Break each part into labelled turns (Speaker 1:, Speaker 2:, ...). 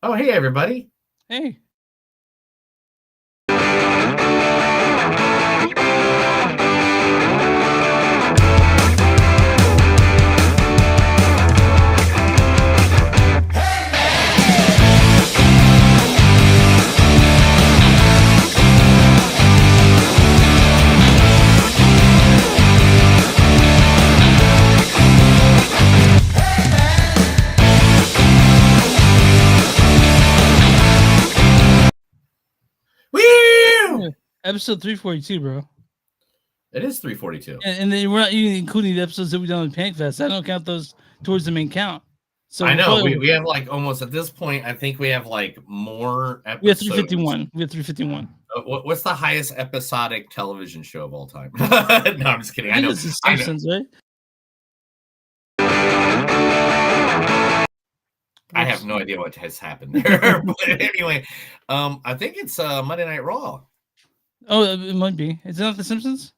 Speaker 1: Oh, hey, everybody.
Speaker 2: Hey.
Speaker 1: Woo!
Speaker 2: Yeah. Episode 342, bro.
Speaker 1: It is 342.
Speaker 2: And then we're not even including the episodes that we done on Panic Fest. I don't count those towards the main count. So
Speaker 1: I know we have like almost at this point. I think we have like more episodes.
Speaker 2: We have 351. We have 351.
Speaker 1: What's the highest episodic television show of all time? No, I'm just kidding. I know.
Speaker 2: It's The Simpsons, right?
Speaker 1: I have no idea what has happened there. But anyway, I think it's Monday Night Raw.
Speaker 2: Oh, it might be. Is it not The Simpsons?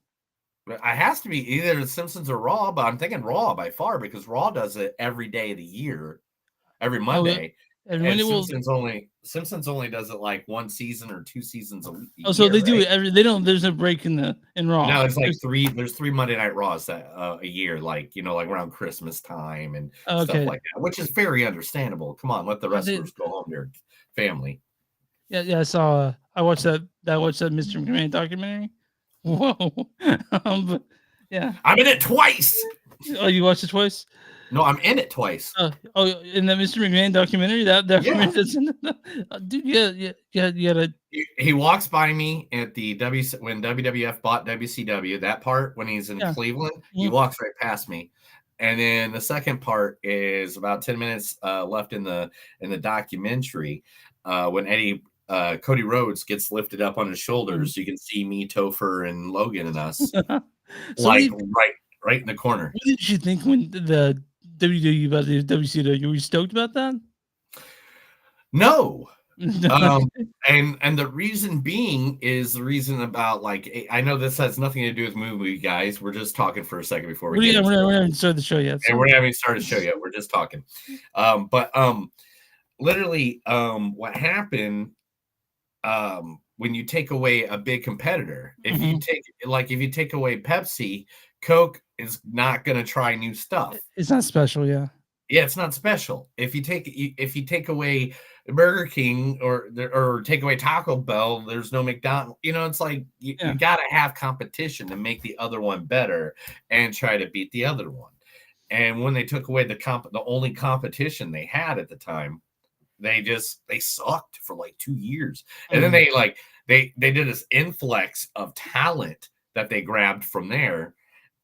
Speaker 1: It has to be either The Simpsons or Raw, but I'm thinking Raw by far because Raw does it every day of the year, every Monday. And Simpsons only does it like one season or two seasons a week.
Speaker 2: Oh, so they do it they don't. There's no break in Raw.
Speaker 1: No, it's like there's three Monday Night Raws that a year, like like around Christmas time and stuff like that, which is very understandable. Come on, let the wrestlers go home to their family.
Speaker 2: Yeah. I watched that Mr. McMahon documentary. Whoa. But yeah,
Speaker 1: I'm in it twice.
Speaker 2: Oh, you watched it twice?
Speaker 1: No, I'm in it twice.
Speaker 2: In the Mr. McMahon documentary, dude, yeah.
Speaker 1: He walks by me at the when WWF bought WCW. That part when he's in Cleveland, he walks right past me. And then the second part is about 10 minutes left in the documentary when Cody Rhodes gets lifted up on his shoulders. You can see me, Topher, and Logan and us, right in the corner.
Speaker 2: What did you think when the WWE about the WCW? Were you stoked about that?
Speaker 1: No. And the reason being is the reason about I know this has nothing to do with movie, guys. We're just talking for a second before we get
Speaker 2: we haven't started the show yet.
Speaker 1: So. And we haven't started the show yet. We're just talking. But literally, what happened when you take away a big competitor, if you take away Pepsi, Coke is not going to try new stuff.
Speaker 2: It's not special, yeah.
Speaker 1: Yeah, it's not special. If you take away Burger King or take away Taco Bell, there's no McDonald's. It's like you got to have competition to make the other one better and try to beat the other one. And when they took away the only competition they had at the time, they sucked for like 2 years. And then they did this influx of talent that they grabbed from there.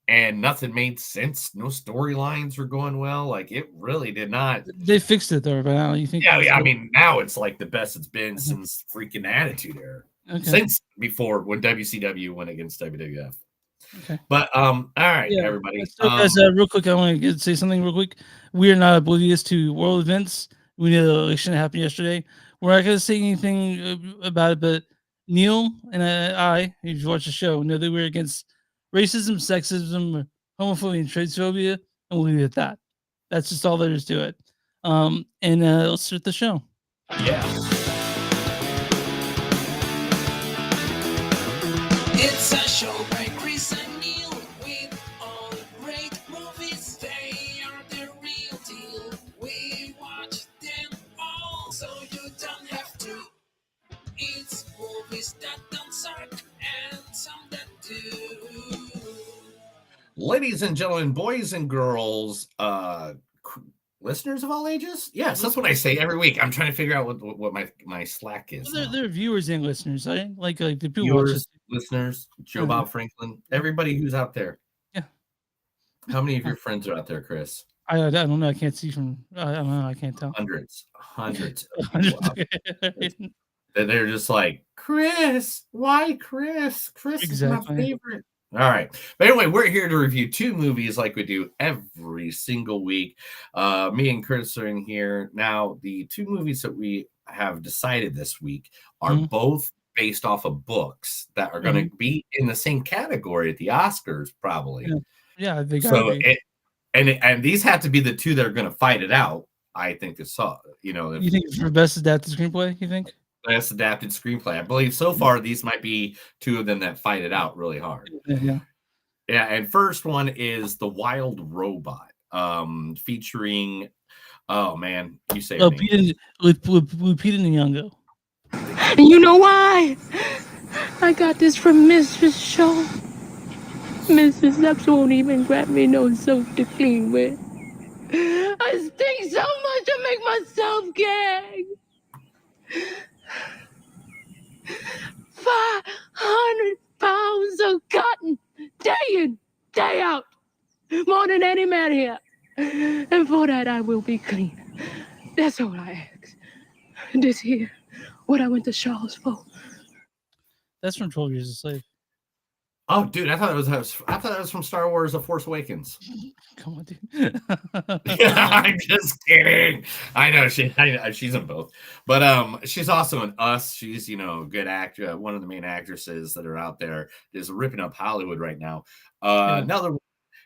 Speaker 1: And nothing made sense. No storylines were going well. Like it really did not.
Speaker 2: They fixed it though, but now you think?
Speaker 1: Yeah. I mean, now it's like the best it's been since freaking Attitude Era. Okay. Since before when WCW went against WWF.
Speaker 2: Okay.
Speaker 1: But all right, everybody.
Speaker 2: Real quick, I want to say something real quick. We are not oblivious to world events. We knew the election happened yesterday. We're not going to say anything about it, but Neil and I, if you watch the show, know that we're against racism, sexism, homophobia, and transphobia, and we'll leave it at that. That's just all there is to it. And let's start the show.
Speaker 1: Yeah.
Speaker 3: It's a show by Chris and Neil with all great movies. They are the real deal. We watch them all, so you don't have to. It's movies that don't suck and some that do.
Speaker 1: Ladies and gentlemen, boys and girls, listeners of all ages? Yes, that's what I say every week. I'm trying to figure out what my Slack is.
Speaker 2: Well, they're viewers and listeners, right? Like the people
Speaker 1: viewers, listeners, Joe Bob Franklin, everybody who's out there.
Speaker 2: Yeah.
Speaker 1: How many of your friends are out there, Chris?
Speaker 2: I don't know. I can't see from. I don't know. I can't tell.
Speaker 1: Hundreds of people out there. They're just like, Chris, why Chris? Chris is my favorite. All right. But anyway, we're here to review 2 movies like we do every single week. Me and Chris are in here. Now, the 2 movies that we have decided this week are both based off of books that are going to be in the same category at the Oscars, probably.
Speaker 2: Yeah, they got
Speaker 1: so. And these have to be the 2 that are going to fight it out. I think is
Speaker 2: You think for best adapted screenplay? You think
Speaker 1: best adapted screenplay? I believe so far these might be two of them that fight it out really hard.
Speaker 2: Yeah.
Speaker 1: Yeah, and first one is The Wild Robot, featuring. Oh man, you say her name.
Speaker 2: with Peter Nyong'o.
Speaker 4: You know why? I got this from Mrs. Shaw. Mrs. Epps won't even grab me no soap to clean with. I stink so much I make myself gag. 500 pounds of cotton, day in, day out, more than any man here. And for that I will be clean. That's all I ask. This here, what I went to Shaw's for.
Speaker 2: That's from 12 Years a Slave.
Speaker 1: Oh, dude, I thought it was from Star Wars: The Force Awakens.
Speaker 2: Come on, dude.
Speaker 1: I'm just kidding. I know she's in both, but she's also in Us. She's a good actor, one of the main actresses that are out there, is ripping up Hollywood right now. Another one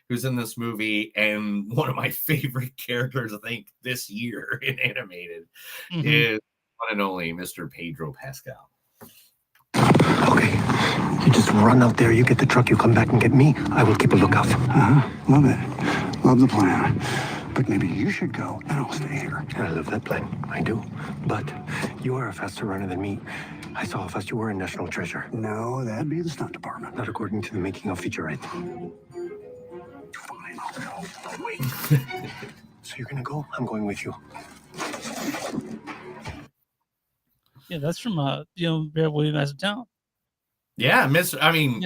Speaker 1: who's in this movie, and one of my favorite characters, I think, this year in animated, is one and only Mr. Pedro Pascal.
Speaker 5: Okay, you just run out there, you get the truck, you come back and get me. I will keep a lookout.
Speaker 6: Love it. Love the plan. But maybe you should go and I'll stay here.
Speaker 5: I love that plan. I do. But you are a faster runner than me. I saw how fast you were in National Treasure.
Speaker 6: No, that'd be the stunt department.
Speaker 5: Not according to the making of featurette.
Speaker 6: Fine, I'll go. But wait.
Speaker 5: So you're gonna go? I'm going with you.
Speaker 2: Yeah, that's from Bear William as a Town.
Speaker 1: Yeah,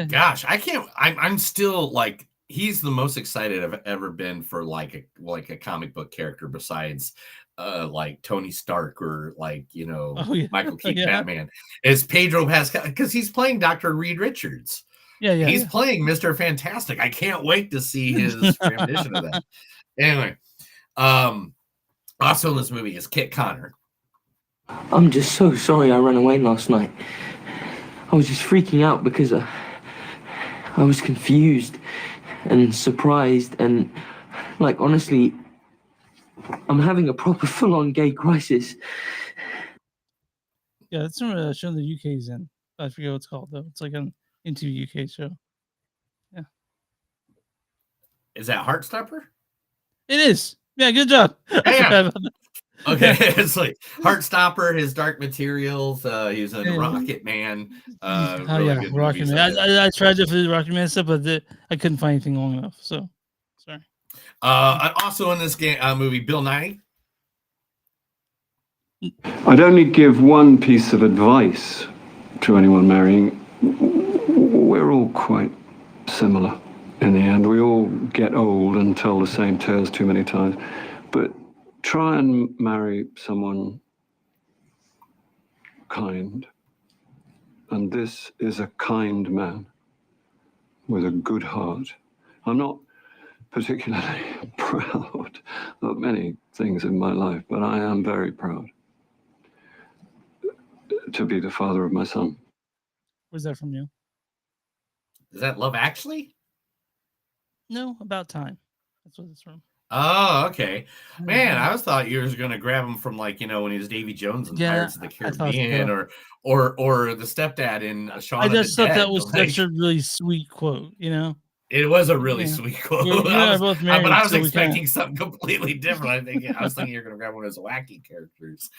Speaker 1: gosh, I'm still like, he's the most excited I've ever been for like a comic book character besides like Tony Stark or Michael Keaton Batman. Is Pedro Pascal, because he's playing Dr. Reed Richards. He's playing Mr. Fantastic. I can't wait to see his rendition of that. Anyway, also in this movie is Kit Connor.
Speaker 7: I'm just so sorry I ran away last night. I was just freaking out because I was confused and surprised and, honestly, I'm having a proper full-on gay crisis.
Speaker 2: Yeah, that's from a show the UK's in. I forget what it's called, though. It's like an into UK show. Yeah.
Speaker 1: Is that Heartstopper?
Speaker 2: It is. Yeah, good job.
Speaker 1: Yeah. Okay, it's like Heartstopper, his Dark Materials. He's in Rocket Man. Really
Speaker 2: Rocket Man. I tried to do Rocket Man stuff, but I couldn't find anything long enough. So, sorry.
Speaker 1: Also in this movie, Bill Nye.
Speaker 8: I'd only give one piece of advice to anyone marrying. We're all quite similar in the end. We all get old and tell the same tales too many times. But try and marry someone kind. And this is a kind man with a good heart. I'm not particularly proud of many things in my life, but I am very proud to be the father of my son.
Speaker 2: Where's that from you?
Speaker 1: Is that Love Actually?
Speaker 2: No, About Time. That's what it's from.
Speaker 1: Oh, okay. Man, I thought you were going to grab him from when he was Davy Jones in Pirates of the Caribbean, or the stepdad in Shaun of the Dead.
Speaker 2: I just thought that was such a really sweet quote,
Speaker 1: It was a really sweet quote.
Speaker 2: Both married,
Speaker 1: but I was expecting something completely different. I was thinking you're going to grab one of those wacky characters.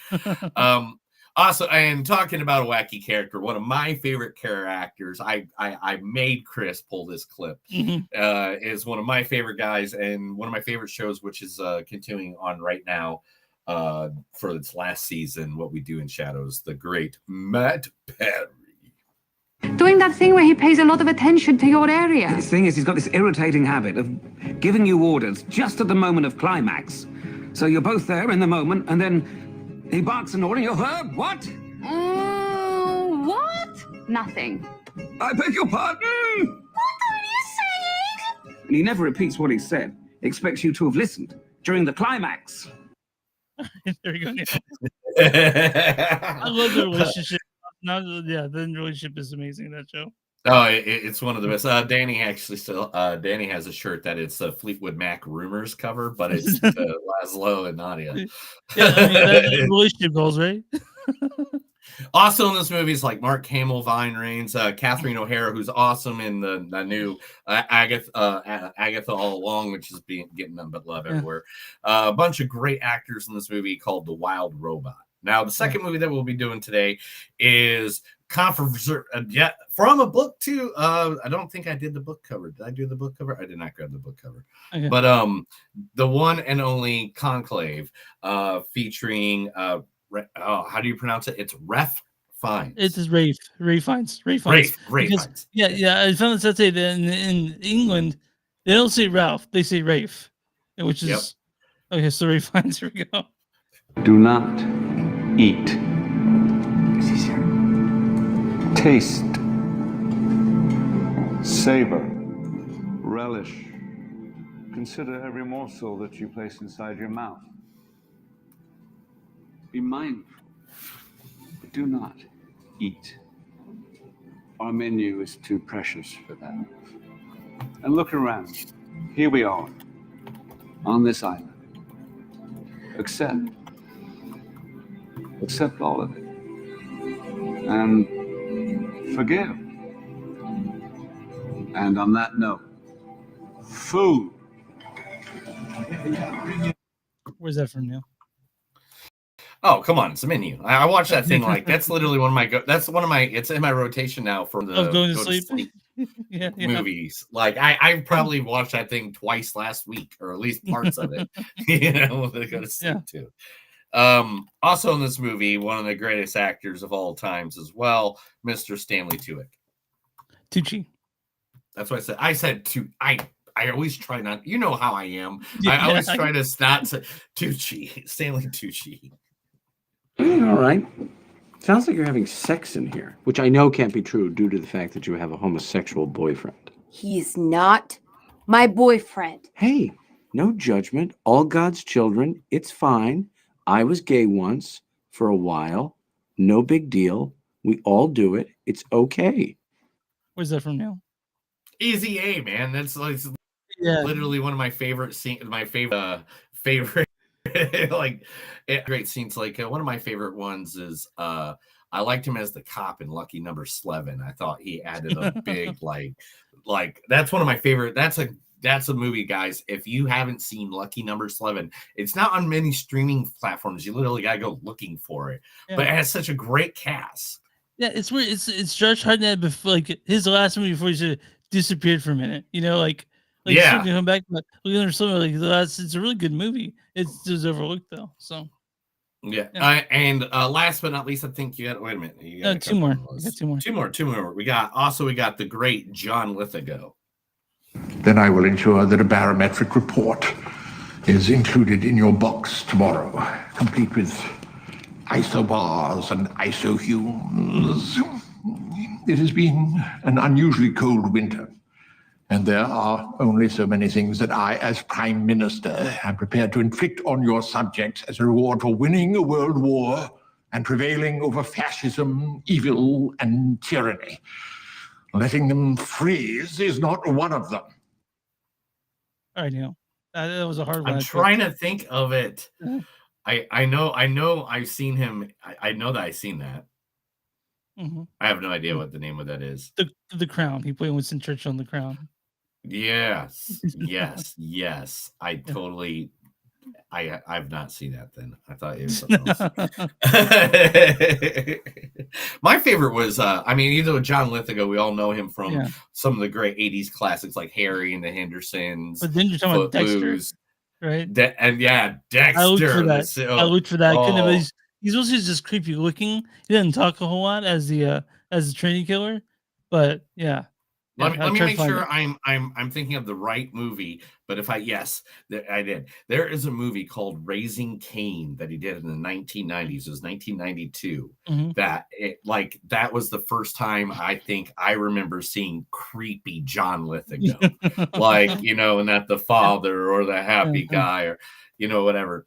Speaker 1: Also, and talking about a wacky character, one of my favorite character actors, I made Chris pull this clip, is one of my favorite guys and one of my favorite shows, which is continuing on right now for its last season, What We Do in Shadows, the great Matt Perry.
Speaker 9: Doing that thing where he pays a lot of attention to your area.
Speaker 10: The thing is, he's got this irritating habit of giving you orders just at the moment of climax. So you're both there in the moment, and then he barks an order, and you're heard. What?
Speaker 9: What? Nothing.
Speaker 10: I beg your pardon?
Speaker 9: What are you saying?
Speaker 10: And he never repeats what he said. He expects you to have listened during the climax.
Speaker 2: There we go. I love the relationship. The relationship is amazing in that show.
Speaker 1: Oh, it's one of the best. Danny actually still. Danny has a shirt that it's a Fleetwood Mac Rumors cover, but it's Laszlo and Nadia.
Speaker 2: Yeah, I mean that's relationship goals, right?
Speaker 1: Also in this movie is like Mark Hamill, Vine Rains, Catherine O'Hara, who's awesome in the new Agatha All Along, which is getting none but love everywhere. A bunch of great actors in this movie called The Wild Robot. Now, the second movie that we'll be doing today is from a book too. I don't think I did the book cover. Did I do the book cover? I did not grab the book cover.
Speaker 2: Okay.
Speaker 1: But the one and only Conclave, featuring how do you pronounce it? It's Ref Fiennes.
Speaker 2: It is Rafe Fiennes.
Speaker 1: Rafe Fiennes.
Speaker 2: Yeah. I found that say that in England they don't say Ralph, they say Rafe, which is okay. So Rafe Fiennes. Here we go.
Speaker 8: Do not eat. Taste. Savor. Relish. Consider every morsel that you place inside your mouth. Be mindful. Do not eat. Our menu is too precious for that. And look around. Here we are, on this island. Accept all of it. And forgive. And on that note, food.
Speaker 2: Where's that from, Neil?
Speaker 1: Oh, come on, it's a menu. I watch that thing like that's literally it's in my rotation now for the
Speaker 2: going to sleep yeah.
Speaker 1: movies. Like I probably watched that thing twice last week, or at least parts of it. To go to sleep too. Also in this movie, one of the greatest actors of all times as well, Mr. Stanley
Speaker 2: Tucci.
Speaker 1: That's what I said. I said I always try not. You know how I am. I always try to not to Tucci. Stanley Tucci.
Speaker 11: All right. Sounds like you're having sex in here, which I know can't be true due to the fact that you have a homosexual boyfriend.
Speaker 12: He's not my boyfriend.
Speaker 11: Hey, no judgment. All God's children. It's fine. I was gay once for a while. No big deal. We all do it. It's okay.
Speaker 2: Where's that from, Neil?
Speaker 1: Easy A, man. That's like literally one of my favorite scenes. My favorite like great scenes. Like one of my favorite ones is I liked him as the cop in Lucky Number 11. I thought he added a big like that's one of my favorite. That's a movie, guys. If you haven't seen Lucky Number 11, it's not on many streaming platforms. You literally gotta go looking for it. But it has such a great cast.
Speaker 2: Yeah, it's weird. It's Josh Hartnett before, like his last movie before he disappeared for a minute. Come back. But it's a really good movie. It's just overlooked though. So
Speaker 1: and last but not least, I think you got. Wait a minute. You got
Speaker 2: two more.
Speaker 1: Two more. We got the great John Lithgow.
Speaker 13: Then I will ensure that a barometric report is included in your box tomorrow, complete with isobars and isohumes. It has been an unusually cold winter, and there are only so many things that I, as Prime Minister, am prepared to inflict on your subjects as a reward for winning a world war and prevailing over fascism, evil, and tyranny. Letting them freeze is not one of them.
Speaker 2: All right, Neil. That was a hard one.
Speaker 1: I'm trying to think of it. I know I've seen him. I know that I've seen that.
Speaker 2: Mm-hmm.
Speaker 1: I have no idea what the name of that is.
Speaker 2: The Crown. He played Winston Churchill in The Crown.
Speaker 1: Yes. I totally. I've not seen that. Then I thought it was something else. My favorite was, either John Lithgow. We all know him from some of the great '80s classics like Harry and the Hendersons.
Speaker 2: But then you're talking about Dexter, right?
Speaker 1: Dexter.
Speaker 2: I looked for that. He's also just creepy looking. He doesn't talk a whole lot as the trainee killer, but yeah.
Speaker 1: Let me make sure I'm thinking of the right movie. But I did. There is a movie called Raising Cain that he did in the 1990s. It was 1992.
Speaker 2: Mm-hmm.
Speaker 1: That was the first time I think I remember seeing creepy John Lithgow, and that the father or the happy guy or whatever.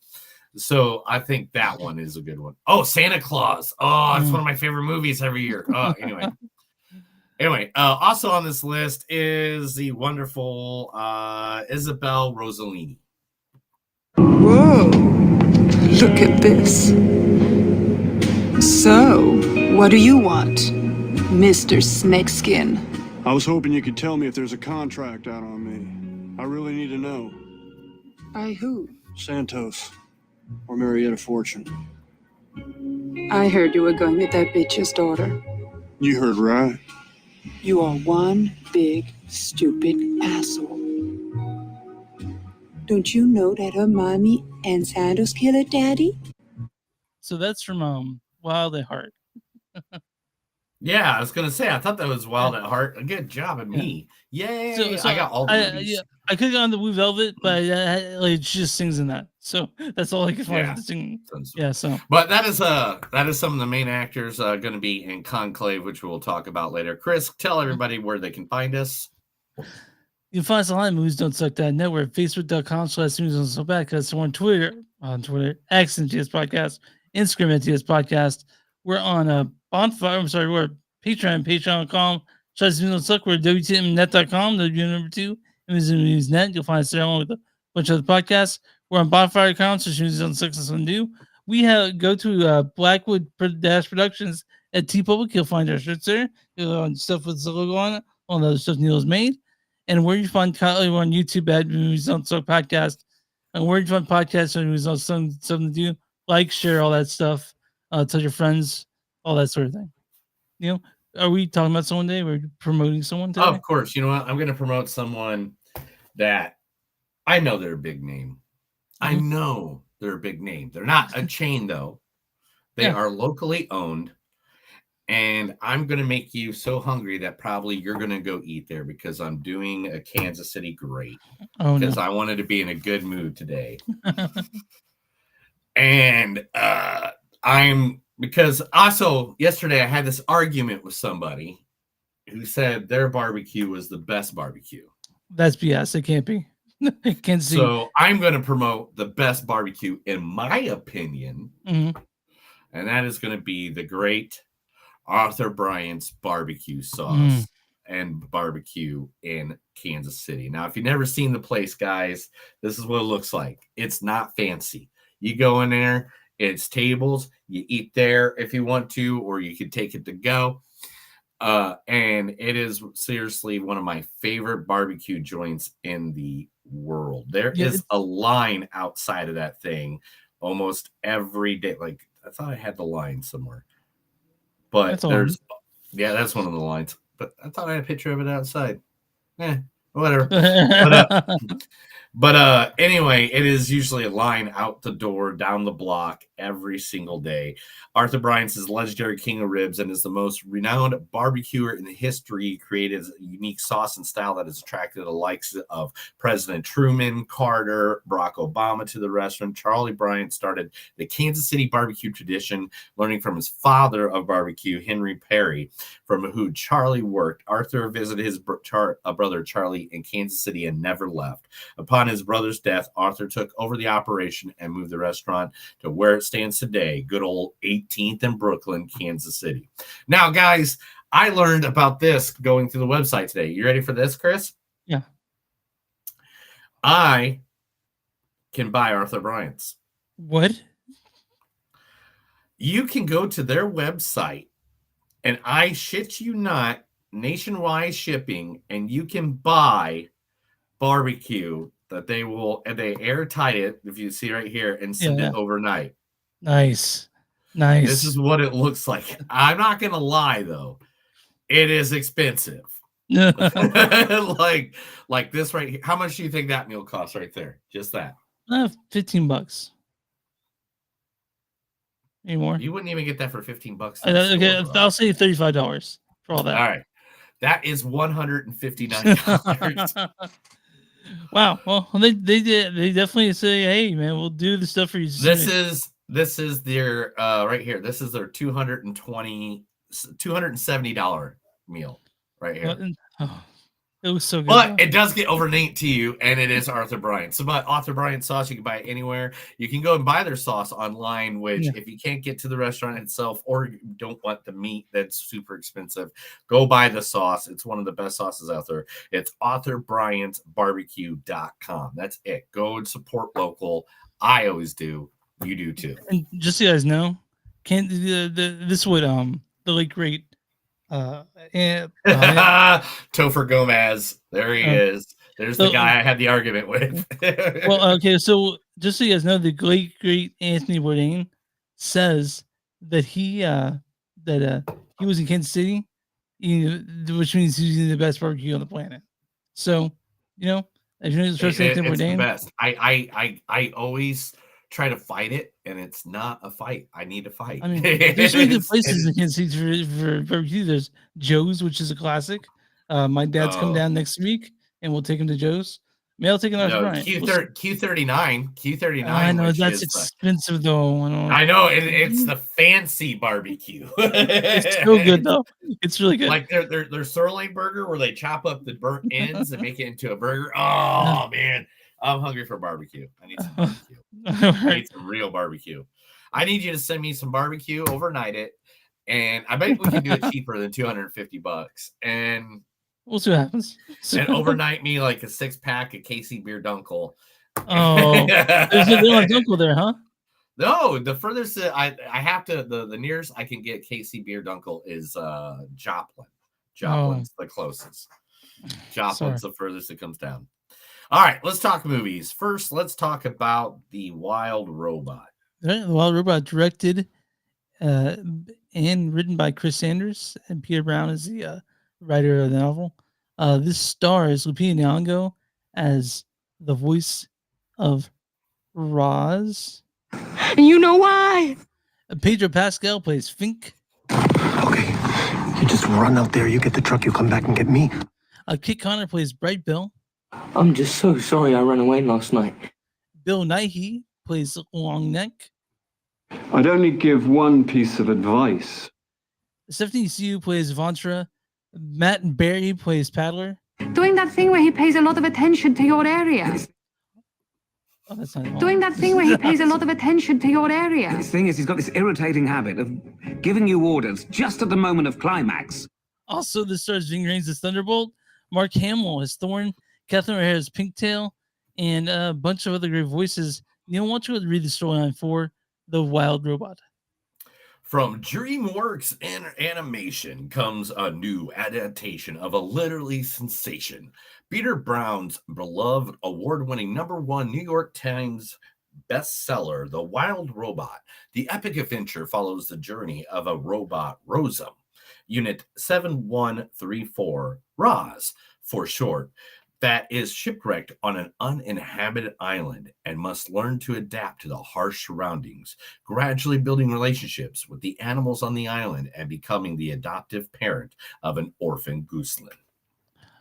Speaker 1: So I think that one is a good one. Oh, Santa Claus. Oh, it's one of my favorite movies every year. Anyway. Anyway, also on this list is the wonderful Isabel Rossellini.
Speaker 14: Whoa, look at this. So, what do you want, Mr. Snakeskin?
Speaker 15: I was hoping you could tell me if there's a contract out on me. I really need to know.
Speaker 14: By who?
Speaker 15: Santos or Marietta Fortune.
Speaker 14: I heard you were going with that bitch's daughter.
Speaker 15: You heard right.
Speaker 14: You are one big, stupid asshole. Don't you know that her mommy and Santos killed her daddy?
Speaker 2: So that's from Wild at Heart.
Speaker 1: Yeah, I was gonna say I thought that was Wild at Heart. Good job at me. Yay!
Speaker 2: So
Speaker 1: I got all the movies.
Speaker 2: Yeah, I could go on the Blue Velvet, but like she just sings in that. So that's all I can find to sing. Yeah, so
Speaker 1: but that is some of the main actors going to be in Conclave, which we will talk about later. Chris, tell everybody where they can find us.
Speaker 2: You can find us online at moviesdon'tsuck.net. We're at facebook.com/moviesdon'tsuck. We're on Twitter, X and TS Podcast, Instagram at TS Podcast. We're on Bonfire. I'm sorry, we're at Patreon, patreon.com/moviesdon'tsuck. We're at WTMnet.com, W2, Newsnet. You'll find us there along with a bunch of other podcasts. We're on Bonfire accounts, so Movies on Six and something new. We go to Blackwood Productions at TeePublic. You'll find our shirts there. You'll find stuff with the logo on it, all the other stuff Neil's made. And where you find Kyle, we're on YouTube at Movies on Suck Podcast. And where you find podcasts on Movies on something to do, like, share, all that stuff. Tell your friends, all that sort of thing. Neil, are we talking about someone today? We're promoting someone today?
Speaker 1: Of course. You know what? I'm going to promote someone that I know they're a big name. I know they're a big name. They're not a chain, though. They are locally owned. And I'm going to make you so hungry that probably you're going to go eat there because I'm doing a Kansas City great. Because I wanted to be in a good mood today. And because also yesterday I had this argument with somebody who said their barbecue was the best barbecue.
Speaker 2: That's BS. It can't be. Can't see.
Speaker 1: So I'm going to promote the best barbecue in my opinion.
Speaker 2: Mm-hmm.
Speaker 1: And that is going to be the great Arthur Bryant's barbecue sauce and barbecue in Kansas City. Now, if you've never seen the place, guys, this is what it looks like. It's not fancy. You go in there, it's tables. You eat there if you want to, or you could take it to go. And it is seriously one of my favorite barbecue joints in the world. There is a line outside of that thing almost every day. Like, I thought I had the line somewhere. But that's one of the lines. But I thought I had a picture of it outside. Whatever. But anyway, it is usually a line out the door, down the block every single day. Arthur Bryant's is legendary king of ribs and is the most renowned barbecuer in the history. He created a unique sauce and style that has attracted the likes of President Truman, Carter, Barack Obama to the restaurant. Charlie Bryant started the Kansas City barbecue tradition, learning from his father of barbecue, Henry Perry, from who Charlie worked. Arthur visited his brother Charlie in Kansas City and never left. Upon his brother's death, Arthur took over the operation and moved the restaurant to where it stands today, good old 18th and Brooklyn, Kansas City. Now, guys, I learned about this going through the website today. You ready for this, Chris?
Speaker 2: Yeah.
Speaker 1: I can buy Arthur Bryant's.
Speaker 2: What?
Speaker 1: You can go to their website, and I shit you not, nationwide shipping, and you can buy barbecue that they airtight it, if you see right here, and send it overnight.
Speaker 2: Nice.
Speaker 1: This is what it looks like. I'm not gonna lie though, it is expensive. like this right here. How much do you think that meal costs right there? Just that.
Speaker 2: $15. Any more?
Speaker 1: You wouldn't even get that for $15.
Speaker 2: Okay, I'll say $35 for all that.
Speaker 1: All right. That is $159.
Speaker 2: Wow. Well, they definitely say, hey man, we'll do the stuff for you.
Speaker 1: This is their right here. This is their $270 meal right here.
Speaker 2: It was so good.
Speaker 1: But it does get overnight to you, and it is Arthur Bryant. So, but Arthur Bryant sauce, you can buy it anywhere. You can go and buy their sauce online, which if you can't get to the restaurant itself or you don't want the meat that's super expensive, go buy the sauce. It's one of the best sauces out there. It's ArthurBryantBarbecue.com. That's it. Go and support local. I always do. You do too.
Speaker 2: And just so you guys know, can't this would the late great
Speaker 1: Topher Gomez. There he is. There's the guy I had the argument with.
Speaker 2: Well, okay, so just so you guys know, the great Anthony Bourdain says that he was in Kansas City, which means he's eating the best barbecue on the planet. So, if you know trust Anthony
Speaker 1: it's the
Speaker 2: Bourdain,
Speaker 1: best. I always try to fight it, and it's not a fight. I need to fight.
Speaker 2: I mean, there's so many good places in Kansas City for barbecue. There's Joe's, which is a classic. My dad's come down next week, and we'll take him to Joe's. Maybe I'll take him to Bryant.
Speaker 1: Q39.
Speaker 2: I know that's expensive though.
Speaker 1: I know it's the fancy barbecue.
Speaker 2: It's so good though. It's really good.
Speaker 1: Like their sirloin burger where they chop up the burnt ends and make it into a burger. Oh man, I'm hungry for barbecue. I need some barbecue. I need some real barbecue. I need you to send me some barbecue, overnight it, and I bet we can do it cheaper than $250. And
Speaker 2: we'll see what happens.
Speaker 1: And overnight me like a 6-pack of KC Beer Dunkel.
Speaker 2: Oh, there's a little Dunkel there, huh?
Speaker 1: No, the furthest I have to the nearest I can get KC Beer Dunkel is Joplin. Joplin's the closest. Joplin's the furthest it comes down. All right, let's talk movies. First, let's talk about The Wild Robot.
Speaker 2: The Wild Robot, directed and written by Chris Sanders, and Peter Brown is the writer of the novel. This stars Lupita Nyong'o as the voice of Roz.
Speaker 4: And you know why?
Speaker 2: Pedro Pascal plays Fink.
Speaker 5: Okay, you just run out there, you get the truck, you come back and get me.
Speaker 2: Kit Connor plays Bright Bill.
Speaker 7: I'm just so sorry I ran away last night.
Speaker 2: Bill Nighy plays Long Neck.
Speaker 8: I'd only give one piece of advice.
Speaker 2: Stephanie Sue plays Vantra. Matt and Barry plays Paddler.
Speaker 9: Doing that thing where he pays a lot of attention to your area.
Speaker 2: Oh, that's not
Speaker 9: Doing that thing where he pays a lot of attention to your area.
Speaker 10: His thing is, he's got this irritating habit of giving you orders just at the moment of climax.
Speaker 2: Also, this stars Ving Rhames as Thunderbolt, Mark Hamill as Thorn, Catherine O'Hara as Pinktail, and a bunch of other great voices. Neil, why don't you read the storyline for The Wild Robot?
Speaker 1: From DreamWorks Animation comes a new adaptation of a literary sensation. Peter Brown's beloved award-winning #1 New York Times bestseller, The Wild Robot. The epic adventure follows the journey of a robot, Rosum, Unit 7134, ROZ for short, that is shipwrecked on an uninhabited island and must learn to adapt to the harsh surroundings, gradually building relationships with the animals on the island and becoming the adoptive parent of an orphan gooseling.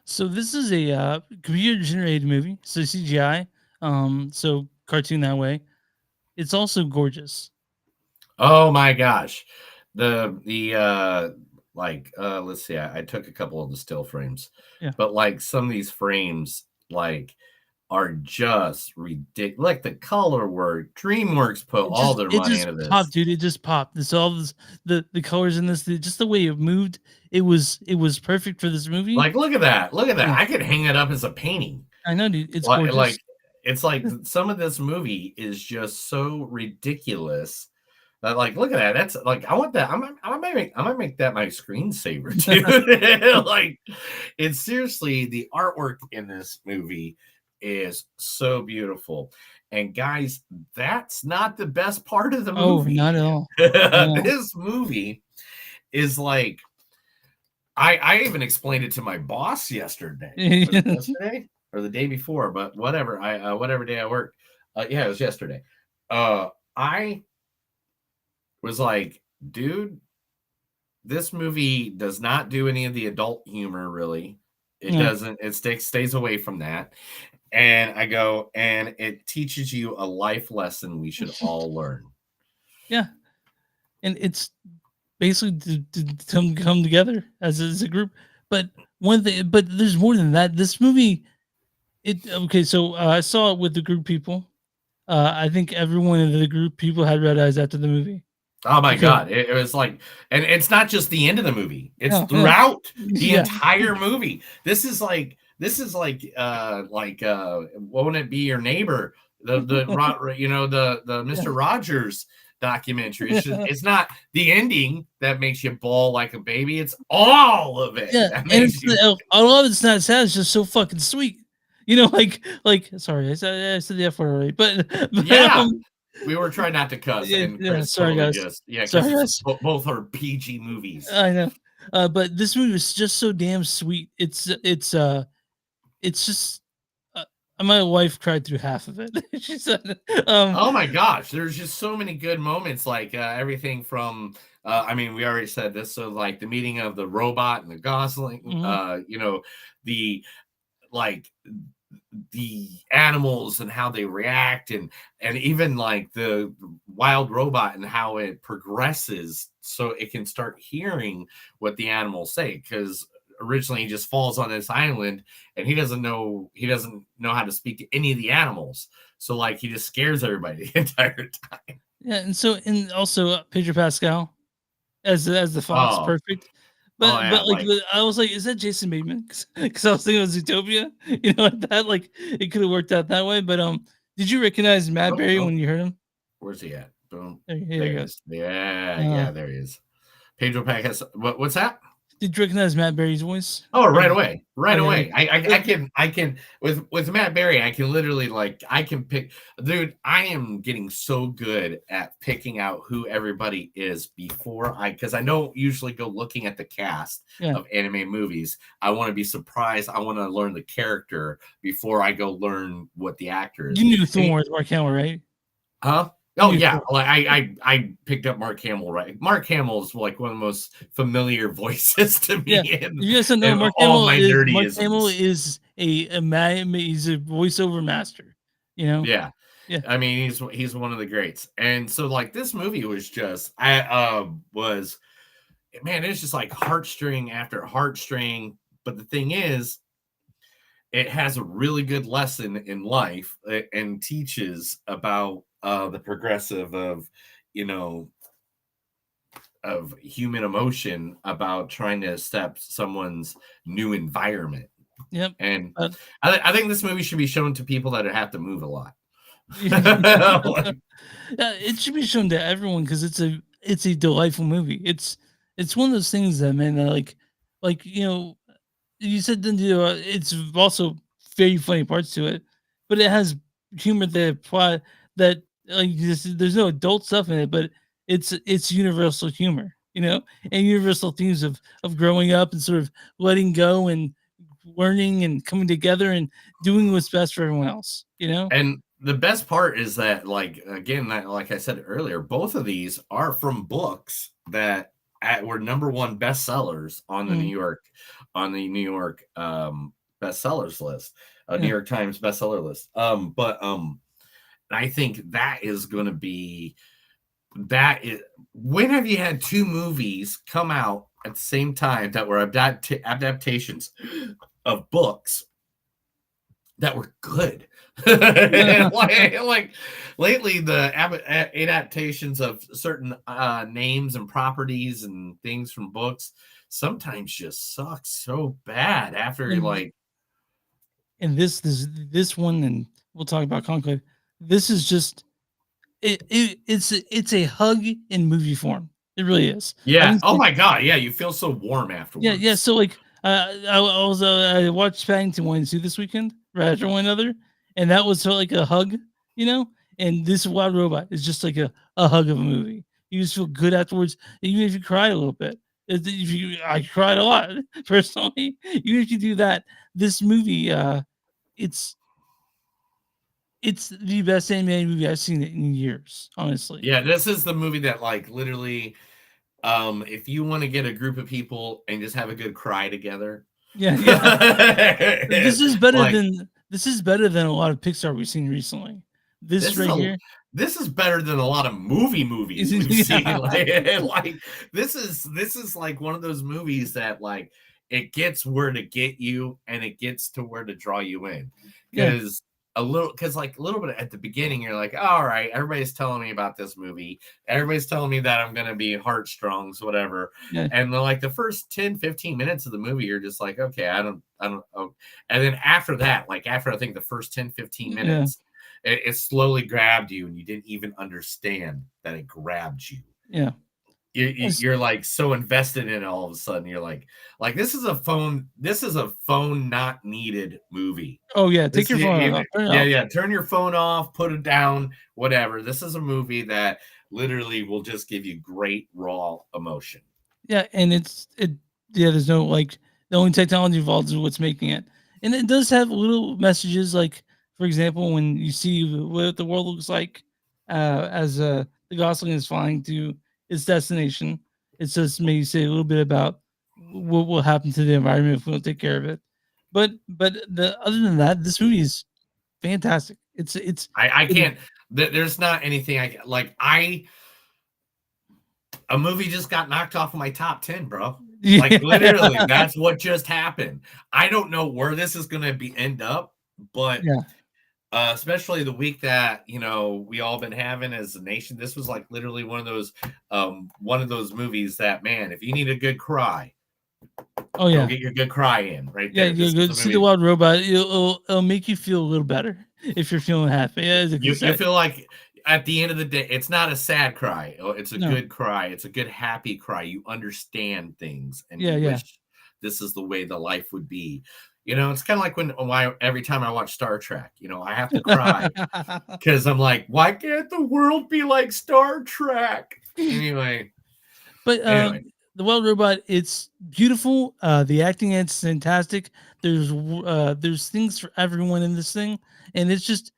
Speaker 2: So this is a computer-generated movie, so CGI, so cartoon that way. It's also gorgeous.
Speaker 1: Oh my gosh. Let's see, I took a couple of the still frames, but like some of these frames are just ridiculous. Like the color work, DreamWorks put all their money into this.
Speaker 2: Popped, dude. It just popped. This all this the colors in this, just the way it moved. It was perfect for this movie.
Speaker 1: Like look at that. I could hang it up as a painting.
Speaker 2: I know, dude. It's gorgeous.
Speaker 1: It's like some of this movie is just so ridiculous. Like, look at that. That's like, I want that. I might make that my screensaver too. Like, it's seriously, the artwork in this movie is so beautiful. And guys, that's not the best part of the movie.
Speaker 2: Oh, not at all.
Speaker 1: This movie is like, I even explained it to my boss yesterday. Yesterday or the day before, but whatever. Whatever day I worked. Yeah, it was yesterday. I was like, dude, this movie does not do any of the adult humor, really. It doesn't. It stays away from that. And I go, and it teaches you a life lesson we should all learn.
Speaker 2: Yeah. And it's basically to come together as a group. But one thing, but there's more than that. This movie, so I saw it with the group people. I think everyone in the group people had red eyes after the movie.
Speaker 1: Oh my
Speaker 2: because
Speaker 1: god, it was like, and it's not just the end of the movie; it's
Speaker 2: No,
Speaker 1: throughout the
Speaker 2: yeah.
Speaker 1: entire movie. This is like won't it be your neighbor? The Mr. Rogers documentary. It's just, it's not the ending that makes you bawl like a baby. It's all of it.
Speaker 2: Yeah,
Speaker 1: that
Speaker 2: and
Speaker 1: makes
Speaker 2: it's
Speaker 1: you.
Speaker 2: a lot of it's not sad. It's just so fucking sweet. Sorry, I said the F word already, but
Speaker 1: Yeah, we were trying not to cuss, and
Speaker 2: yeah.
Speaker 1: Chris
Speaker 2: Sorry,
Speaker 1: totally
Speaker 2: guys.
Speaker 1: just because
Speaker 2: Sorry, guys.
Speaker 1: both are PG movies.
Speaker 2: I know, but this movie is just so damn sweet. It's just my wife cried through half of it. She said,
Speaker 1: Oh my gosh, there's just so many good moments, like everything from I mean, we already said this, so like the meeting of the robot and the Gosling, the like the animals and how they react, and even like the wild robot and how it progresses so it can start hearing what the animals say, because originally he just falls on this island and he doesn't know how to speak to any of the animals, so like he just scares everybody the entire time.
Speaker 2: yeah, and also Pedro Pascal as the fox,
Speaker 1: Oh,
Speaker 2: perfect.
Speaker 1: oh
Speaker 2: But
Speaker 1: yeah, like
Speaker 2: I was like, is that Jason Bateman? Because I was thinking it was Zootopia, like that. Like it could have worked out that way. But did you recognize Matt
Speaker 1: oh,
Speaker 2: Berry
Speaker 1: oh,
Speaker 2: when you heard him?
Speaker 1: where's he at? Boom,
Speaker 2: There
Speaker 1: there
Speaker 2: he
Speaker 1: he
Speaker 2: goes.
Speaker 1: is. Yeah,
Speaker 2: Uh,
Speaker 1: there he is. Pedro Pascal. What's that?
Speaker 2: Did you recognize Matt Berry's voice?
Speaker 1: Oh, right away, right
Speaker 2: Okay.
Speaker 1: away. I can with Matt Berry. I can literally I can pick, dude. I am getting so good at picking out who everybody is before because I don't usually go looking at the cast of anime movies. I want to be surprised. I want to learn the character before I go learn what the actor is.
Speaker 2: You knew Thor was Mark Hamill, right?
Speaker 1: Huh? Oh yeah, like I picked up Mark Hamill, right? Mark Hamill is like one of the most familiar voices to me.
Speaker 2: Yeah, you guys don't know Mark Hamill is he's a voiceover master.
Speaker 1: Yeah.
Speaker 2: Yeah.
Speaker 1: I mean, he's one of the greats. And so like this movie was just it's just like heartstring after heartstring. But the thing is, it has a really good lesson in life and teaches about the progressive of of human emotion, about trying to accept someone's new environment.
Speaker 2: Yep.
Speaker 1: And I think this movie should be shown to people that have to move a lot.
Speaker 2: It should be shown to everyone because it's a delightful movie. It's one of those things that, man, you said it's also very funny parts to it, but it has humor that plot that there's no adult stuff in it, but it's universal humor, and universal themes of growing up and sort of letting go and learning and coming together and doing what's best for everyone else,
Speaker 1: And the best part is that, like I said earlier, both of these are from books that were #1 bestsellers on the New York bestsellers list, New York Times bestseller list. But I think that is going to be when have you had two movies come out at the same time that were adaptations of books that were good? like lately, the adaptations of certain names and properties and things from books sometimes just suck so bad after
Speaker 2: and this one, and we'll talk about Conclave. This is just it's a hug in movie form. It really is.
Speaker 1: Yeah. Oh my god. Yeah, you feel so warm afterwards.
Speaker 2: Yeah. So like, I watched Paddington 1 and 2 this weekend, right after one another, and that was like a hug, And this Wild Robot is just like a hug of a movie. You just feel good afterwards, even if you cry a little bit. I cried a lot personally. Even if you do that, this movie, it's the best animated movie I've seen in years, honestly.
Speaker 1: Yeah, this is the movie that literally, if you want to get a group of people and just have a good cry together.
Speaker 2: Yeah. This is better than a lot of Pixar we've seen recently. This
Speaker 1: is better than a lot of movies we've seen. This is like one of those movies that it gets where to get you, and it gets to where to draw you in.
Speaker 2: Yeah.
Speaker 1: Because like a little bit at the beginning, you're like, all right, everybody's telling me about this movie. Everybody's telling me that I'm gonna be heartstrongs, whatever.
Speaker 2: Yeah.
Speaker 1: And then like the first 10, 15 minutes of the movie, you're just like, okay, I don't oh. And then after that, like after I think the first 10, 15
Speaker 2: Yeah.
Speaker 1: minutes, it slowly grabbed you, and you didn't even understand that it grabbed you.
Speaker 2: Yeah.
Speaker 1: You're like so invested in it all of a sudden. You're like this is a phone not needed movie.
Speaker 2: Oh yeah, take your phone off. Turn it off.
Speaker 1: Yeah, turn your phone off, put it down, whatever. This is a movie that literally will just give you great raw emotion.
Speaker 2: Yeah, and there's no like the only technology involved is what's making it. And it does have little messages like, for example, when you see what the world looks like as the Gosling is flying to its destination, it's just maybe say a little bit about what will happen to the environment if we don't take care of it. But other than that, this movie is fantastic.
Speaker 1: I can't. There's not anything a movie just got knocked off of my top 10, bro. Like literally, that's what just happened. I don't know where this is gonna end up, but especially the week that we all been having as a nation, this was like literally one of those movies that, man, if you need a good cry,
Speaker 2: oh yeah,
Speaker 1: go get your good cry in right there.
Speaker 2: Yeah, you go see The Wild Robot. It'll make you feel a little better if you're feeling happy. Yeah,
Speaker 1: you feel like at the end of the day, it's not a sad cry. It's a good cry. It's a good happy cry. You understand things, and you wish this is the way the life would be. It's kind of like every time I watch Star Trek, I have to cry because I'm like, why can't the world be like Star Trek? Anyway,
Speaker 2: The Wild Robot, it's beautiful. The acting is fantastic. There's things for everyone in this thing, and it's just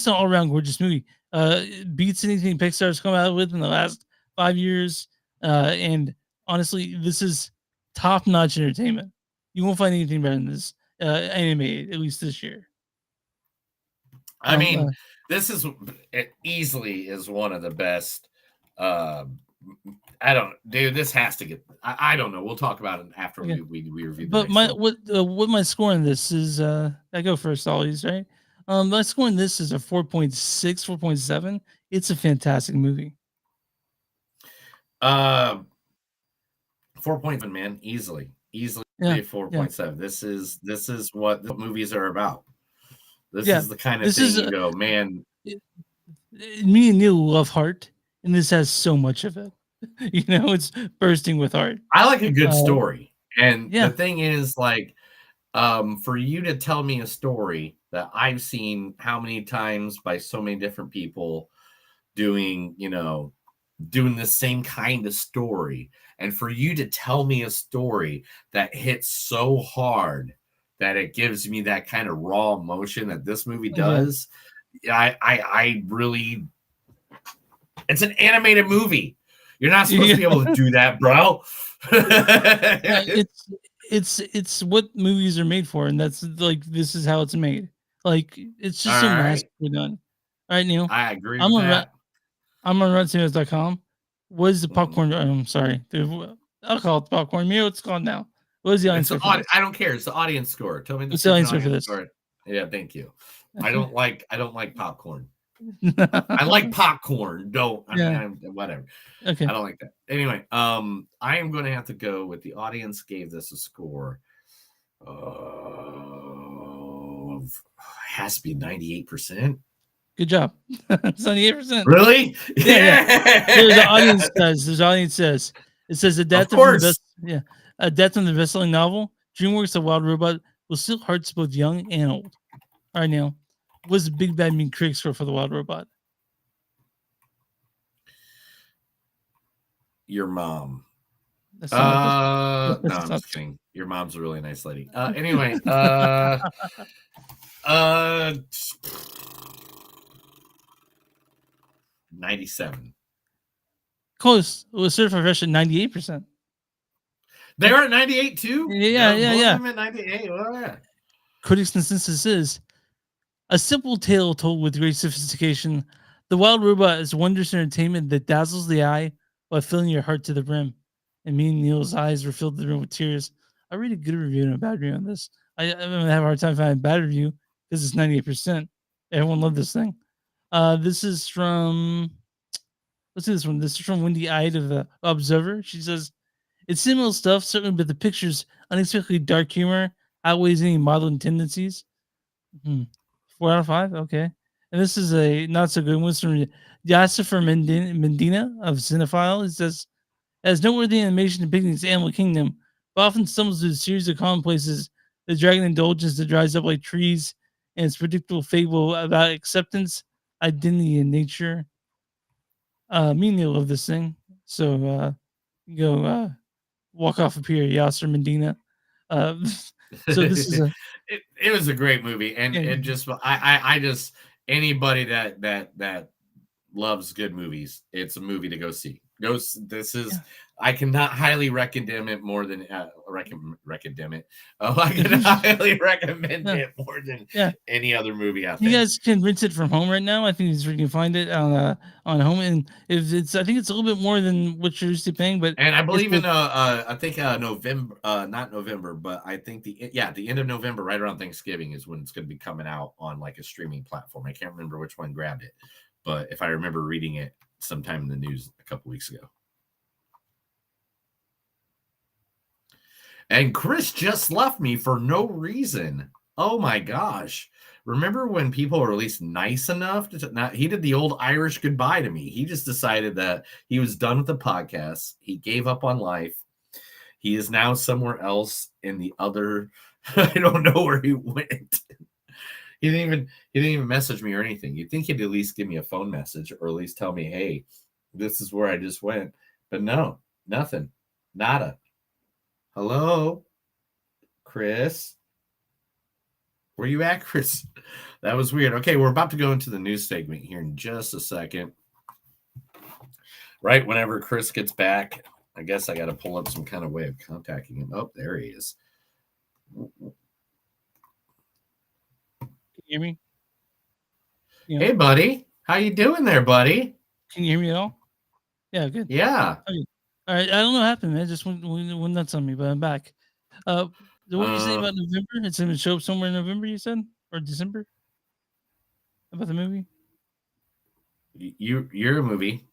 Speaker 2: an all around gorgeous movie. It beats anything Pixar's come out with in the last 5 years, and honestly, this is top notch entertainment. You won't find anything better than this animated, at least this year.
Speaker 1: I mean, this is easily is one of the best. This has to get. I don't know. We'll talk about it after we review.
Speaker 2: But what my score on this is, I go first always, right? My score on this is a 4.6, 4.7. It's a fantastic movie.
Speaker 1: 4.7, man, easily 4.7. This is what movies are about. This is the kind of thing you go, man.
Speaker 2: Me and Neil love heart, and this has so much of it. It's bursting with heart.
Speaker 1: I like a good story, and the thing is, like, for you to tell me a story that I've seen how many times by so many different people doing the same kind of story, and for you to tell me a story that hits so hard that it gives me that kind of raw emotion that this movie does, I really, it's an animated movie. You're not supposed to be able to do that, bro.
Speaker 2: It's what movies are made for, and that's like, this is how it's made. Like, it's just so masterfully done. All right, Neil.
Speaker 1: I agree with that.
Speaker 2: I'm on RunTomatoes.com. What is the popcorn? I'm sorry. I'll call it popcorn. Neil, what's it called now? What is the audience score?
Speaker 1: I don't care. It's the audience score. Tell me
Speaker 2: the audience score for this.
Speaker 1: Yeah, thank you. I don't like popcorn. I like popcorn. Whatever.
Speaker 2: Okay.
Speaker 1: I don't like that. Anyway, I am going to have to go with the audience gave this a score of has to be 98%.
Speaker 2: Good job. It's 98%.
Speaker 1: Really?
Speaker 2: Yeah. There's the audience says. It says a death from the best-selling novel. DreamWorks' The Wild Robot will steal hearts both young and old. All right, Neil. What's the Big Bad Mean critic score for The Wild Robot?
Speaker 1: Your mom. No, I'm just kidding. Your mom's a really nice lady. Anyway, 97.
Speaker 2: Close. It was certified fresh at 98%.
Speaker 1: They're at 98 too?
Speaker 2: Yeah.
Speaker 1: I'm at 98. Oh, yeah.
Speaker 2: Critics' consensus is a simple tale told with great sophistication. The Wild Robot is wondrous entertainment that dazzles the eye while filling your heart to the brim. And me and Neil's eyes were filled to the brim with tears. I read a good review and a bad review on this. I'm gonna have a hard time finding a bad review because it's 98%. Everyone loved this thing. This is from let's see this one. This is from Wendy Ide of the Observer. She says it's similar stuff, certainly, but the picture's unexpectedly dark humor outweighs any modeling tendencies. 4 out of 5. Okay. And this is a not so good one. It's from Yassifer Mendina of Cinephile. It says, as noteworthy animation depicting its animal kingdom, but often stumbles through a series of commonplaces. The dragon indulgence that dries up like trees, and its predictable fable about acceptance, identity, and nature. Me and Neil love this thing. So go walk off of here, Yasser Medina. So this is a
Speaker 1: it was a great movie, and it just I just anybody that loves good movies, it's a movie to go see. This is I cannot highly recommend it more than recommend it. Oh, I can highly recommend it more than any other movie out there.
Speaker 2: You guys can rent it from home right now. I think you can find it on home, and if it's I think it's a little bit more than what you're used to paying, but
Speaker 1: and I believe in I think November, not November, but I think the end of November, right around Thanksgiving, is when it's going to be coming out on like a streaming platform. I can't remember which one grabbed it, but if I remember reading it sometime in the news a couple weeks ago. And Chris just left me for no reason. Oh my gosh. Remember when people were at least nice enough to not, he did the old Irish goodbye to me. He just decided that he was done with the podcast. He gave up on life. He is now somewhere else in the other. I don't know where he went. He didn't even message me or anything. You'd think he'd at least give me a phone message or at least tell me, hey, this is where I just went. But no, nothing. Nada. Hello, Chris. Where you at, Chris? That was weird. Okay, we're about to go into the news segment here in just a second. Right whenever Chris gets back, I guess I got to pull up some kind of way of contacting him. Oh, there he is.
Speaker 2: Can you hear me?
Speaker 1: Hey, buddy. How you doing there, buddy?
Speaker 2: Can you hear me at all? Yeah, good.
Speaker 1: Yeah.
Speaker 2: Okay. All right. I don't know what happened, man. It just went nuts on me, but I'm back. What did you say about November? It's going to show up somewhere in November, you said? Or December? About the movie?
Speaker 1: You're a movie.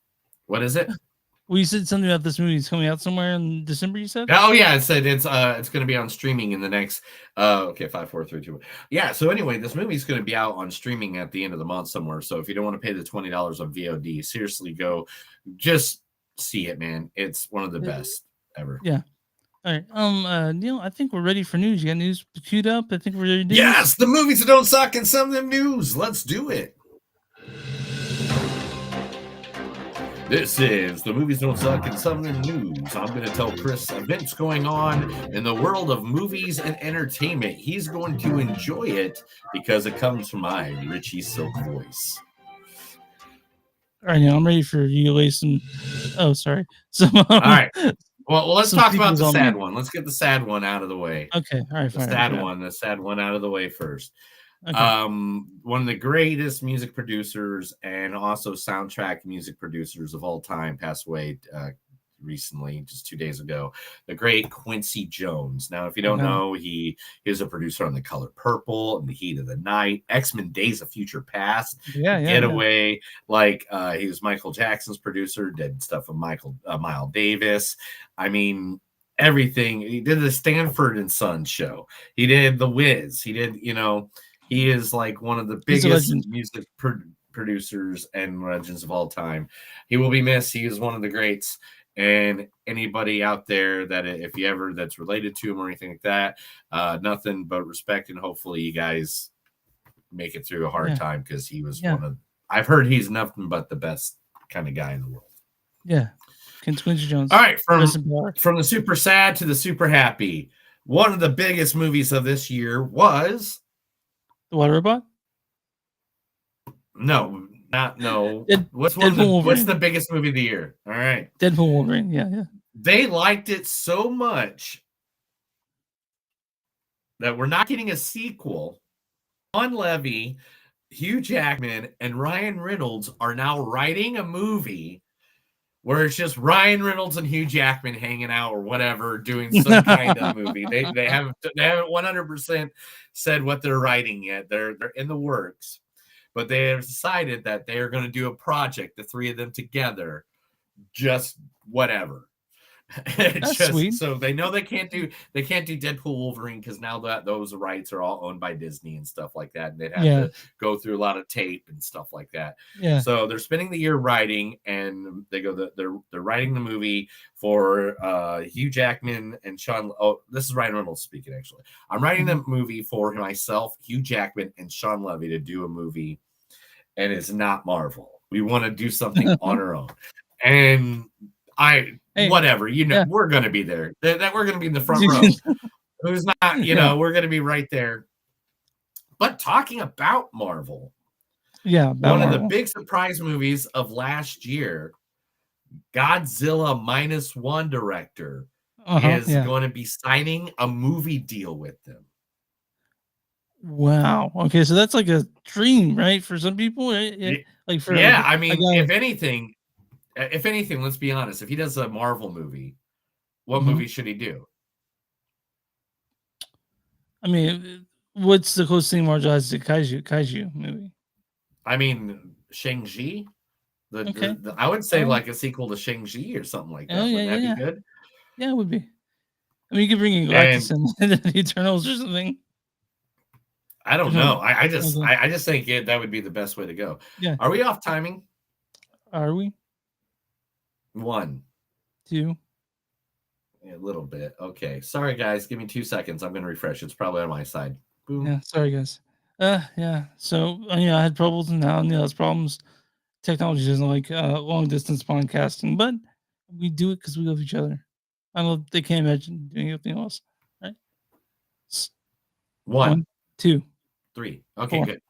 Speaker 1: What is it?
Speaker 2: Well, you said something about this movie is coming out somewhere in December, you said?
Speaker 1: Oh, yeah. It said it's going to be on streaming in the next, okay, 5, 4, 3, 2, 1. Yeah, so anyway, this movie is going to be out on streaming at the end of the month somewhere. So if you don't want to pay the $20 on VOD, seriously, go just see it, man. It's one of the best ever.
Speaker 2: Yeah. All right. Neil, I think we're ready for news. You got news queued up? I think we're ready to do
Speaker 1: Yes, the movies that don't suck and some of them news. Let's do it. This is the movies don't suck and some of them news. I'm going to tell Chris events going on in the world of movies and entertainment. He's going to enjoy it because it comes from my Richie Silk voice.
Speaker 2: All right, now I'm ready for you to lay some. Oh, sorry.
Speaker 1: All right. Well, let's talk about the sad one. Let's get the sad one out of the way.
Speaker 2: Okay. All right.
Speaker 1: The sad one out of the way first.
Speaker 2: Okay.
Speaker 1: One of the greatest music producers and also soundtrack music producers of all time passed away recently, just 2 days ago. The great Quincy Jones. Now, if you don't know, he is a producer on The Color Purple and The Heat of the Night, X-Men: Days of Future Past, Getaway. Like he was Michael Jackson's producer, did stuff with Miles Davis. I mean, everything. He did the Stanford and Son show. He did The Wiz. He did, he is like one of the biggest music producers and legends of all time. He will be missed. He is one of the greats. And anybody out there that if you ever that's related to him or anything like that, nothing but respect, and hopefully you guys make it through a hard time because he was one of. I've heard he's nothing but the best kind of guy in the world.
Speaker 2: Yeah, Quincy Jones.
Speaker 1: All right, from the super sad to the super happy. One of the biggest movies of this year was
Speaker 2: The Water Robot.
Speaker 1: No. What's the biggest movie of the year? All right.
Speaker 2: Deadpool Wolverine. Yeah.
Speaker 1: They liked it so much that we're not getting a sequel. Ron Levy, Hugh Jackman, and Ryan Reynolds are now writing a movie where it's just Ryan Reynolds and Hugh Jackman hanging out or whatever, doing some kind of movie. They haven't 100% said what they're writing yet. They're in the works, but they have decided that they are going to do a project, the three of them together, just whatever.
Speaker 2: That's sweet.
Speaker 1: So they know they can't do Deadpool Wolverine because now that those rights are all owned by Disney and stuff like that, and they'd have to go through a lot of tape and stuff like that.
Speaker 2: Yeah.
Speaker 1: So they're spending the year writing, and they're writing the movie for Hugh Jackman and Sean. Oh, this is Ryan Reynolds speaking. Actually, I'm writing the movie for myself, Hugh Jackman, and Sean Levy to do a movie, and it's not Marvel. We want to do something on our own, and whatever, we're going to be there. That we're going to be in the front row. Who's not, we're going to be right there. But talking about Marvel, one of the big surprise movies of last year, Godzilla -1 director is going to be signing a movie deal with them.
Speaker 2: Wow. Okay, so that's like a dream, right? For some people, right? Yeah. Like for
Speaker 1: I mean, if anything, let's be honest. If he does a Marvel movie, what movie should he do?
Speaker 2: I mean, what's the closest thing Marvel has to kaiju movie?
Speaker 1: I mean, Shang-Chi. I would say like a sequel to Shang-Chi or something like that.
Speaker 2: Oh,
Speaker 1: Would that be good?
Speaker 2: Yeah, it would be. I mean, you could bring in Galactus and the Eternals or something.
Speaker 1: I don't know. I just think that would be the best way to go.
Speaker 2: Yeah.
Speaker 1: Are we off timing?
Speaker 2: Are we?
Speaker 1: 1,
Speaker 2: 2.
Speaker 1: A little bit. Okay. Sorry, guys. Give me 2 seconds. I'm going to refresh. It's probably on my side. Boom.
Speaker 2: Yeah. Sorry, guys. Yeah. So, I had problems, and now Neil has problems. Technology doesn't like long distance podcasting, but we do it because we love each other. I love. They can't imagine doing anything else. Right?
Speaker 1: 1,
Speaker 2: 2,
Speaker 1: 3. Okay,
Speaker 2: 4.
Speaker 1: good.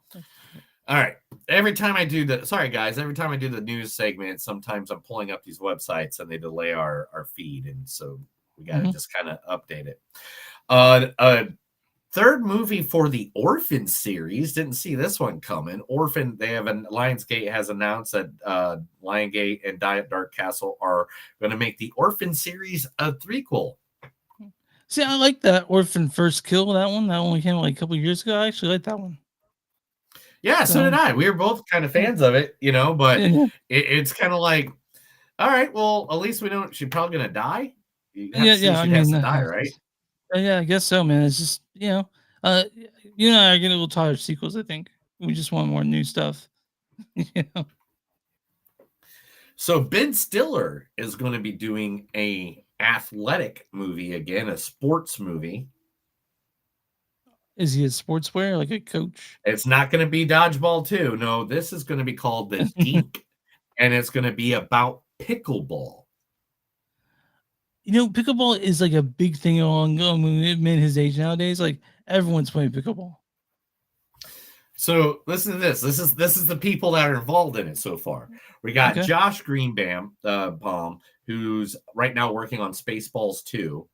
Speaker 1: All right. Every time I do the news segment, sometimes I'm pulling up these websites and they delay our feed, and so we got to just kind of update it. Third movie for the Orphan series. Didn't see this one coming. Orphan, Lionsgate has announced that Lionsgate and Dark Castle are going to make the Orphan series a threequel.
Speaker 2: See, I like that Orphan First Kill. That one only came like a couple years ago. I actually like that one.
Speaker 1: Yeah, so did I. We were both kind of fans of it, but it's kind of like, all right, well, at least we don't. She's probably going to die. She has to die, right?
Speaker 2: Yeah, I guess so, man. It's just, you and I are getting a little tired of sequels, I think. We just want more new stuff.
Speaker 1: So Ben Stiller is going to be doing a athletic movie again, a sports movie.
Speaker 2: Is he a sports player, like a coach?
Speaker 1: It's not going to be Dodgeball 2. No, this is going to be called The Dink, and it's going to be about pickleball.
Speaker 2: Pickleball is like a big thing among men his age nowadays. Like everyone's playing pickleball.
Speaker 1: So listen to this. This is the people that are involved in it so far. We got Josh Greenbaum, who's right now working on Spaceballs 2.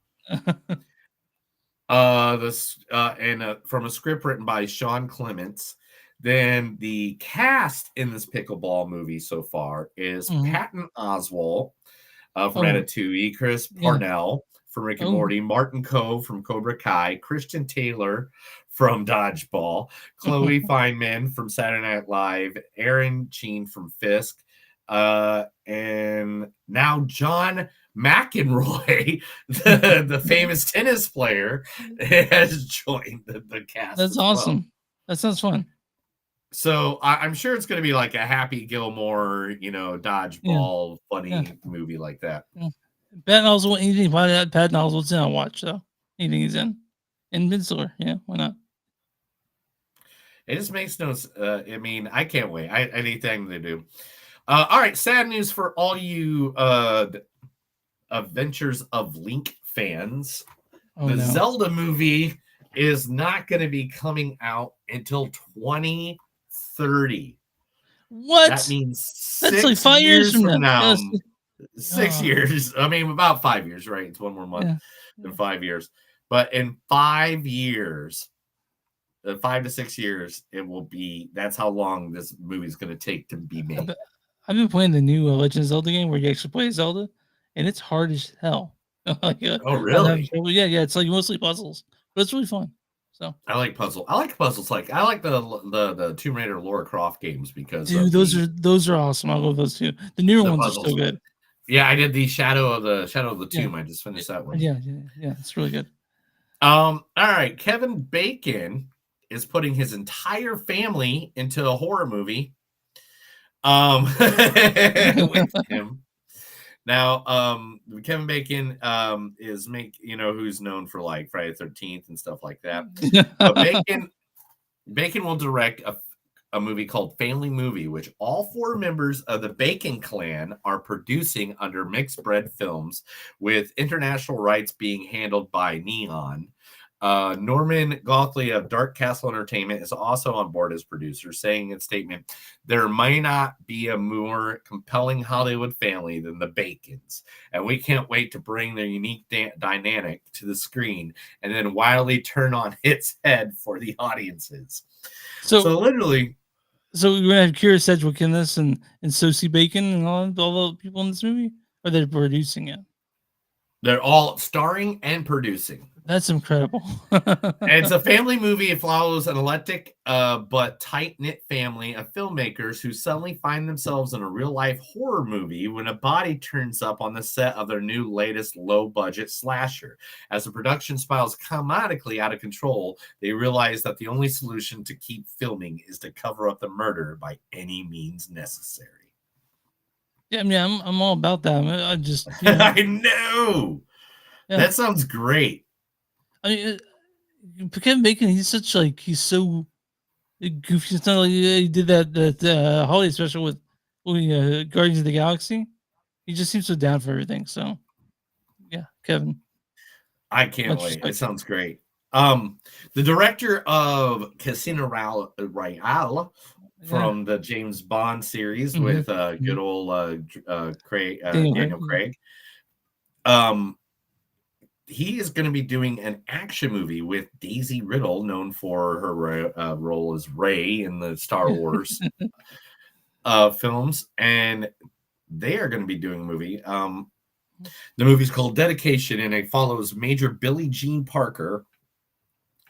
Speaker 1: From a script written by Sean Clements. Then the cast in this pickleball movie so far is Patton Oswalt from Ratatouille, Chris Parnell from Rick and Morty, Martin Kove from Cobra Kai, Christian Taylor from Dodgeball, Chloe Feynman from Saturday Night Live, Aaron Cheen from Fisk, and now John McEnroy, the famous tennis player, has joined the cast.
Speaker 2: That's awesome. Well. That sounds fun.
Speaker 1: So I'm sure it's going to be like a Happy Gilmore, dodgeball, funny movie like that.
Speaker 2: Yeah. Patton Oswalt, anything Patton Oswalt's in, I'll watch though. Anything he's in. And Ben Stiller, why not?
Speaker 1: It just makes no. I can't wait. Anything they do. All right, sad news for all you Adventures of Link fans. The Zelda movie is not going to be coming out until 2030.
Speaker 2: What?
Speaker 1: That means
Speaker 2: that's like 5 years from now.
Speaker 1: 6 years. I mean, about 5 years, right? It's one more month than 5 years. But in 5 years, 5 to 6 years, it will be. That's how long this movie is going to take to be made.
Speaker 2: I've been playing the new Legend of Zelda game where you actually play Zelda, and it's hard as hell. Like,
Speaker 1: Oh,
Speaker 2: I'm having
Speaker 1: really?
Speaker 2: trouble. Yeah, it's like mostly puzzles, but it's really fun. So,
Speaker 1: I like puzzles. Like I like the Tomb Raider Lara Croft games because
Speaker 2: dude,
Speaker 1: of
Speaker 2: those are awesome. I love those too. The newer
Speaker 1: the
Speaker 2: ones are
Speaker 1: puzzles.
Speaker 2: so good.
Speaker 1: Yeah, I did the Shadow of the
Speaker 2: Yeah,
Speaker 1: Tomb. I just finished that one.
Speaker 2: yeah, it's really good.
Speaker 1: All right. Kevin Bacon is putting his entire family into a horror movie. With him. Now, Kevin Bacon is who's known for like Friday the 13th and stuff like that. But Bacon will direct a movie called Family Movie, which all 4 members of the Bacon clan are producing under Mixed Bread Films, with international rights being handled by Neon. Norman Gothley of Dark Castle Entertainment is also on board as producer, saying in a statement, "There may not be a more compelling Hollywood family than the Bacons, and we can't wait to bring their unique dynamic to the screen and then wildly turn on its head for the audiences." So literally,
Speaker 2: so we're gonna have Kira Sedgwick in this, and Sosie Bacon, and all the people in this movie, or they're producing it.
Speaker 1: they're all starring and producing.
Speaker 2: That's incredible.
Speaker 1: It's a family movie. It follows an eclectic but tight-knit family of filmmakers who suddenly find themselves in a real-life horror movie when a body turns up on the set of their new latest low-budget slasher. As the production spirals comedically out of control, they realize that the only solution to keep filming is to cover up the murder by any means necessary.
Speaker 2: Yeah, I mean, I'm all about that. I just,
Speaker 1: I know.
Speaker 2: Yeah.
Speaker 1: That sounds great.
Speaker 2: I mean, Kevin Bacon, he's so goofy. It's not like he did that holiday special with Guardians of the Galaxy. He just seems so down for everything. So, yeah, Kevin.
Speaker 1: I can't
Speaker 2: Much
Speaker 1: wait.
Speaker 2: respect.
Speaker 1: It sounds great. The director of Casino Royale from the James Bond series with good old Daniel Craig. He is going to be doing an action movie with Daisy Riddle, known for her role as Rey in the Star Wars films, and they are going to be doing a movie. The movie's called Dedication, and it follows Major Billie Jean Parker,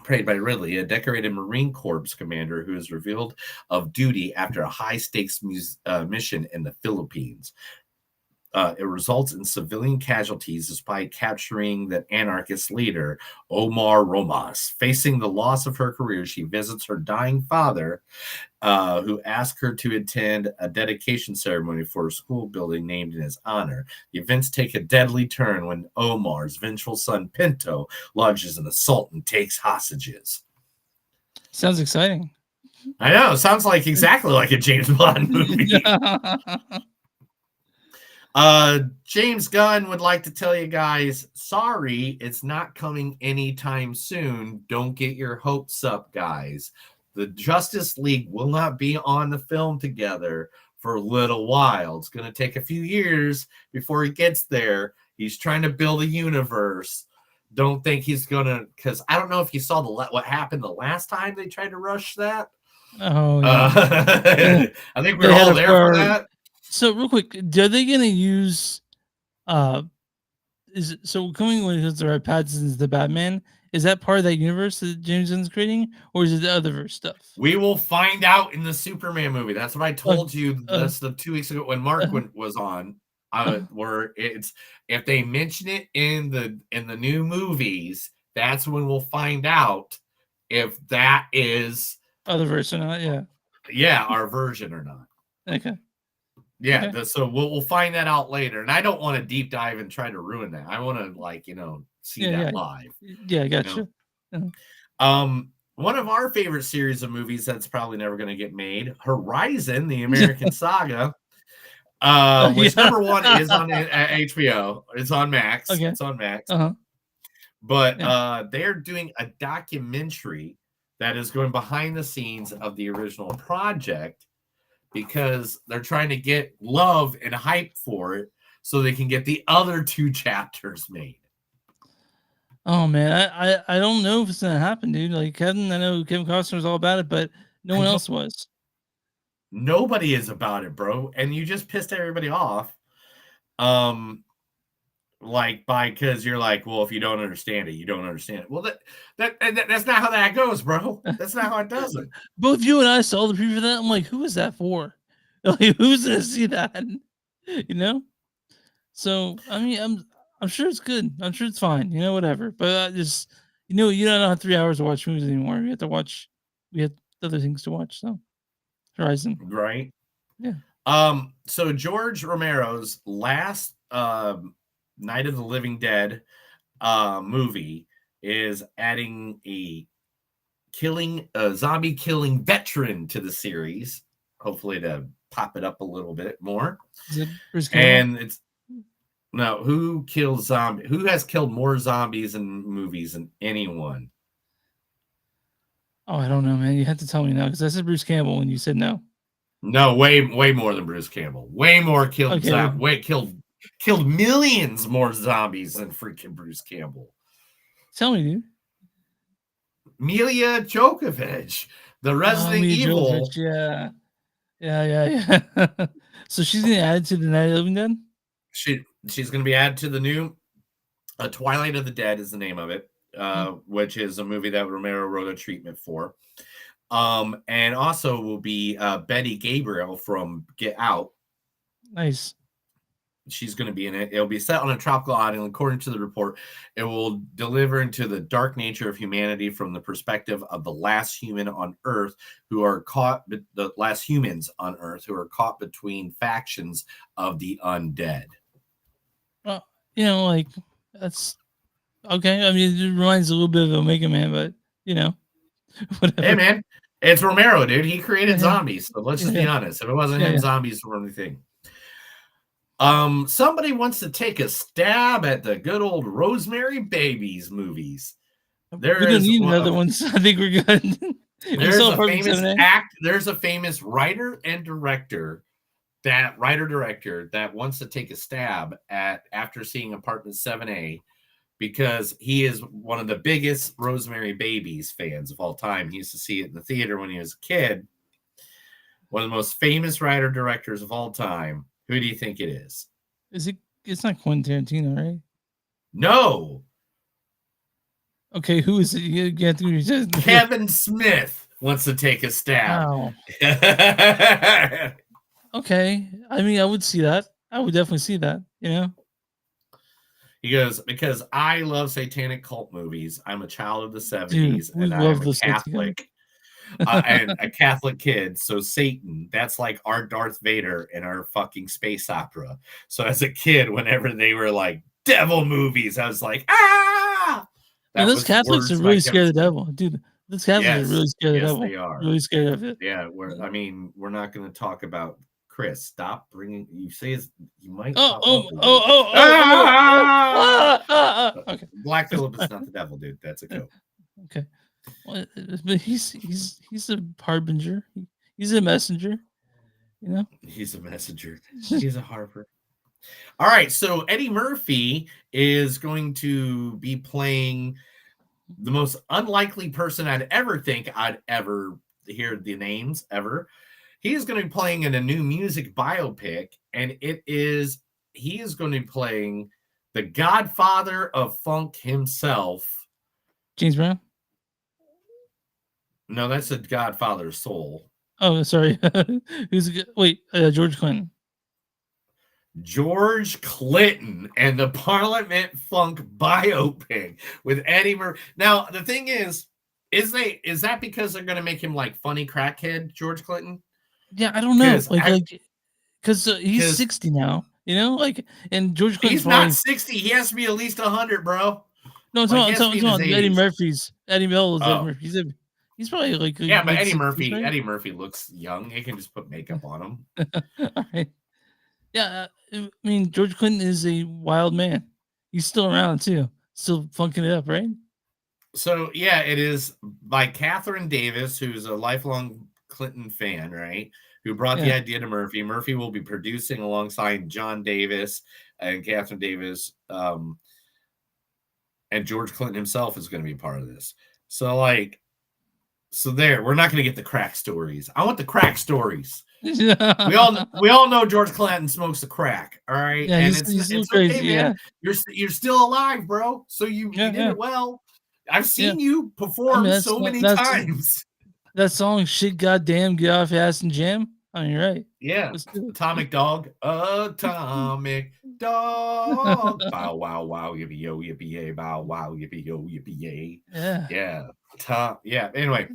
Speaker 1: played by Ridley, a decorated Marine Corps commander who is revealed of duty after a high-stakes mission in the Philippines. It results in civilian casualties despite capturing the anarchist leader, Omar Romas. Facing the loss of her career, she visits her dying father, who asks her to attend a dedication ceremony for a school building named in his honor. The events take a deadly turn when Omar's vengeful son, Pinto, lodges an assault and takes hostages.
Speaker 2: Sounds exciting.
Speaker 1: I know. It sounds like exactly like a James Bond movie. James Gunn would like to tell you guys, sorry, it's not coming anytime soon. Don't get your hopes up, guys. The Justice League will not be on the film together for a little while. It's going to take a few years before he gets there. He's trying to build a universe. Don't think he's going to, because I don't know if you saw what happened the last time they tried to rush that.
Speaker 2: Oh, yeah.
Speaker 1: I think we were all there for that.
Speaker 2: So real quick, are they going to use coming with the right Pattinson's the Batman? Is that part of that universe that James Gunn's creating, or is it the other verse stuff?
Speaker 1: We will find out in the Superman movie. That's what I told you. That's the 2 weeks ago when Mark was on. Where it's if they mention it in the new movies, that's when we'll find out if that is
Speaker 2: other verse or not.
Speaker 1: Yeah, our version or not.
Speaker 2: Okay.
Speaker 1: Yeah,
Speaker 2: Okay.
Speaker 1: so we'll find that out later. And I don't want to deep dive and try to ruin that. I want to see that live.
Speaker 2: Yeah, I got you.
Speaker 1: One of our favorite series of movies that's probably never going to get made, Horizon, the American Saga, which number one is on HBO. It's on Max.
Speaker 2: Okay.
Speaker 1: It's on Max.
Speaker 2: But
Speaker 1: they're doing a documentary that is going behind the scenes of the original project, because they're trying to get love and hype for it so they can get the other 2 chapters made.
Speaker 2: Oh man, I don't know if it's gonna happen, dude. Like Kevin, I know Kevin Costner's all about it, but no one else was.
Speaker 1: Nobody is about it, bro. And you just pissed everybody off. Because you're like, well, if you don't understand it, you don't understand it. Well, that's not how that goes, bro. That's not how it does it.
Speaker 2: Both you and I saw the preview for that. I'm like, who is that for? Like, who's gonna see that? You know. So I mean, I'm sure it's good. I'm sure it's fine. You know, whatever. But I just, you don't have 3 hours to watch movies anymore. We have to watch. We have other things to watch. So Horizon.
Speaker 1: Right.
Speaker 2: Yeah.
Speaker 1: So George Romero's last Night of the Living Dead movie is adding a zombie killing veteran to the series, hopefully to pop it up a little bit more.
Speaker 2: Is it Bruce Campbell?
Speaker 1: And it's who has killed more zombies in movies than anyone?
Speaker 2: Oh, I don't know, man. You have to tell me now because I said Bruce Campbell and you said no.
Speaker 1: No, way more than Bruce Campbell. Way more killed.
Speaker 2: Okay.
Speaker 1: Killed millions more zombies than freaking Bruce Campbell.
Speaker 2: Tell me, dude.
Speaker 1: Mila Jovovich, the Resident Evil.
Speaker 2: Jovovich, yeah. So she's gonna add to the Night of the Living Dead.
Speaker 1: She's gonna be added to the new Twilight of the Dead is the name of it, which is a movie that Romero wrote a treatment for. And also will be Betty Gabriel from Get Out.
Speaker 2: Nice.
Speaker 1: She's going to be in it. It'll be set on a tropical island. According to the report, it will deliver into the dark nature of humanity from the perspective of the last human on Earth who are caught, the last humans on Earth who are caught between factions of the undead.
Speaker 2: Well, that's okay. I mean, it reminds a little bit of Omega Man, but whatever.
Speaker 1: Hey, man, it's Romero, dude. He created zombies. So let's just be honest. If it wasn't him, zombies were anything. Somebody wants to take a stab at the good old Rosemary Babies movies.
Speaker 2: We don't need another one. So I think we're good.
Speaker 1: There's a famous writer director that wants to take a stab at after seeing Apartment 7A because he is one of the biggest Rosemary Babies fans of all time. He used to see it in the theater when he was a kid. One of the most famous writer directors of all time. Who do you think it is?
Speaker 2: It's not Quentin Tarantino, right?
Speaker 1: No.
Speaker 2: Okay, who is it?
Speaker 1: Kevin Smith wants to take a stab.
Speaker 2: Wow. Okay. I mean, I would see that. I would definitely see that,
Speaker 1: He goes, because I love satanic cult movies. I'm a child of the 70s.
Speaker 2: Dude, we
Speaker 1: and
Speaker 2: love
Speaker 1: I'm a Catholic. And a Catholic kid. So Satan, that's like our Darth Vader in our fucking space opera. So as a kid, whenever they were like devil movies, I was like, ah!
Speaker 2: And those Catholics are really scared of the devil. Dude, those Catholics are really scared of the devil.
Speaker 1: They are.
Speaker 2: Really scared of it.
Speaker 1: Yeah, we're not going to talk about Chris. Stop bringing, you say you might.
Speaker 2: Okay.
Speaker 1: Black Phillip is not the devil, dude. That's a code.
Speaker 2: Okay. Well, but he's a harbinger. He's a messenger.
Speaker 1: He's a messenger. He's a harper. All right, so Eddie Murphy is going to be playing the most unlikely person I'd ever think I'd ever hear the names ever. He is going to be playing in a new music biopic, and he is going to be playing the godfather of funk himself.
Speaker 2: James Brown?
Speaker 1: No, that's a Godfather Soul.
Speaker 2: Oh, sorry. George Clinton.
Speaker 1: George Clinton and the Parliament Funk biopic with Eddie Murphy. Now, the thing is that because they're going to make him like funny crackhead, George Clinton?
Speaker 2: Yeah, I don't know. Because he's 60 now, and George Clinton's
Speaker 1: he's not 60. He has to be at least 100, bro.
Speaker 2: No, it's on Eddie Murphy's. Eddie Mel's Eddie Murphy. He's probably like
Speaker 1: but Eddie Murphy. Right? Eddie Murphy looks young. He can just put makeup on him.
Speaker 2: All right. Yeah, I mean George Clinton is a wild man. He's still around too, still funking it up, right?
Speaker 1: So yeah, it is by Catherine Davis, who's a lifelong Clinton fan, right? Who brought the idea to Murphy. Murphy will be producing alongside John Davis and Catherine Davis, and George Clinton himself is going to be part of this. So like. So there, we're not going to get the crack stories. I want the crack stories. We all know George Clinton smokes the crack. All right,
Speaker 2: Yeah,
Speaker 1: and
Speaker 2: he's a little
Speaker 1: it's
Speaker 2: crazy.
Speaker 1: okay, man.
Speaker 2: Yeah,
Speaker 1: You're still alive, bro. So you did it well. I've seen you perform so many times.
Speaker 2: That song, "Shit, Goddamn, Get Off Your Ass and Jam." I mean, you're right.
Speaker 1: Yeah, Atomic Dog, Atomic Dog. Bow wow wow yippee yo yippee yay. Bow wow yippee yo yippee yay.
Speaker 2: Yeah.
Speaker 1: Yeah. Anyway,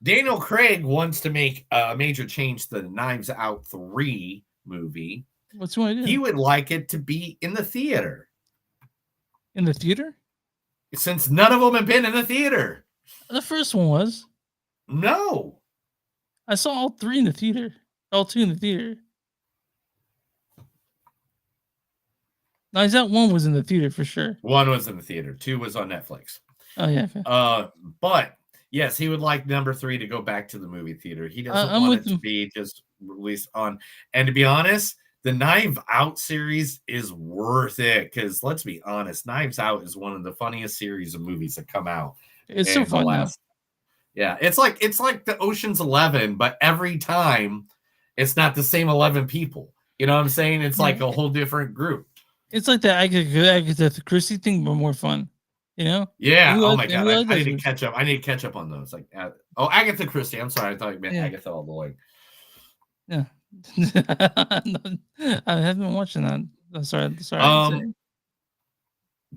Speaker 1: Daniel Craig wants to make a major change to the Knives Out 3 movie.
Speaker 2: What's he want to do?
Speaker 1: He would like it to be in the theater.
Speaker 2: In the theater?
Speaker 1: Since none of them have been in the theater.
Speaker 2: The first one was.
Speaker 1: No.
Speaker 2: I saw all 3 in the theater. All 2 in the theater. Knives Out 1 was in the theater for sure.
Speaker 1: 1 was in the theater. 2 was on Netflix.
Speaker 2: Oh, yeah. Okay.
Speaker 1: But yes, he would like number 3 to go back to the movie theater. He doesn't want it to be just released on. And to be honest, the Knives Out series is worth it because let's be honest, Knives Out is one of the funniest series of movies that come out.
Speaker 2: It's so fun now.
Speaker 1: Yeah, it's like the Ocean's 11, but every time it's not the same 11 people. You know what I'm saying? It's like a whole different group.
Speaker 2: It's like the Agatha Christie thing, but more fun. You know?
Speaker 1: Yeah. Oh my god, I need to catch up. I need to catch up on those. Like, Agatha Christie. I'm sorry, I thought you meant Agatha all the way.
Speaker 2: Yeah. I haven't been watching that. Sorry.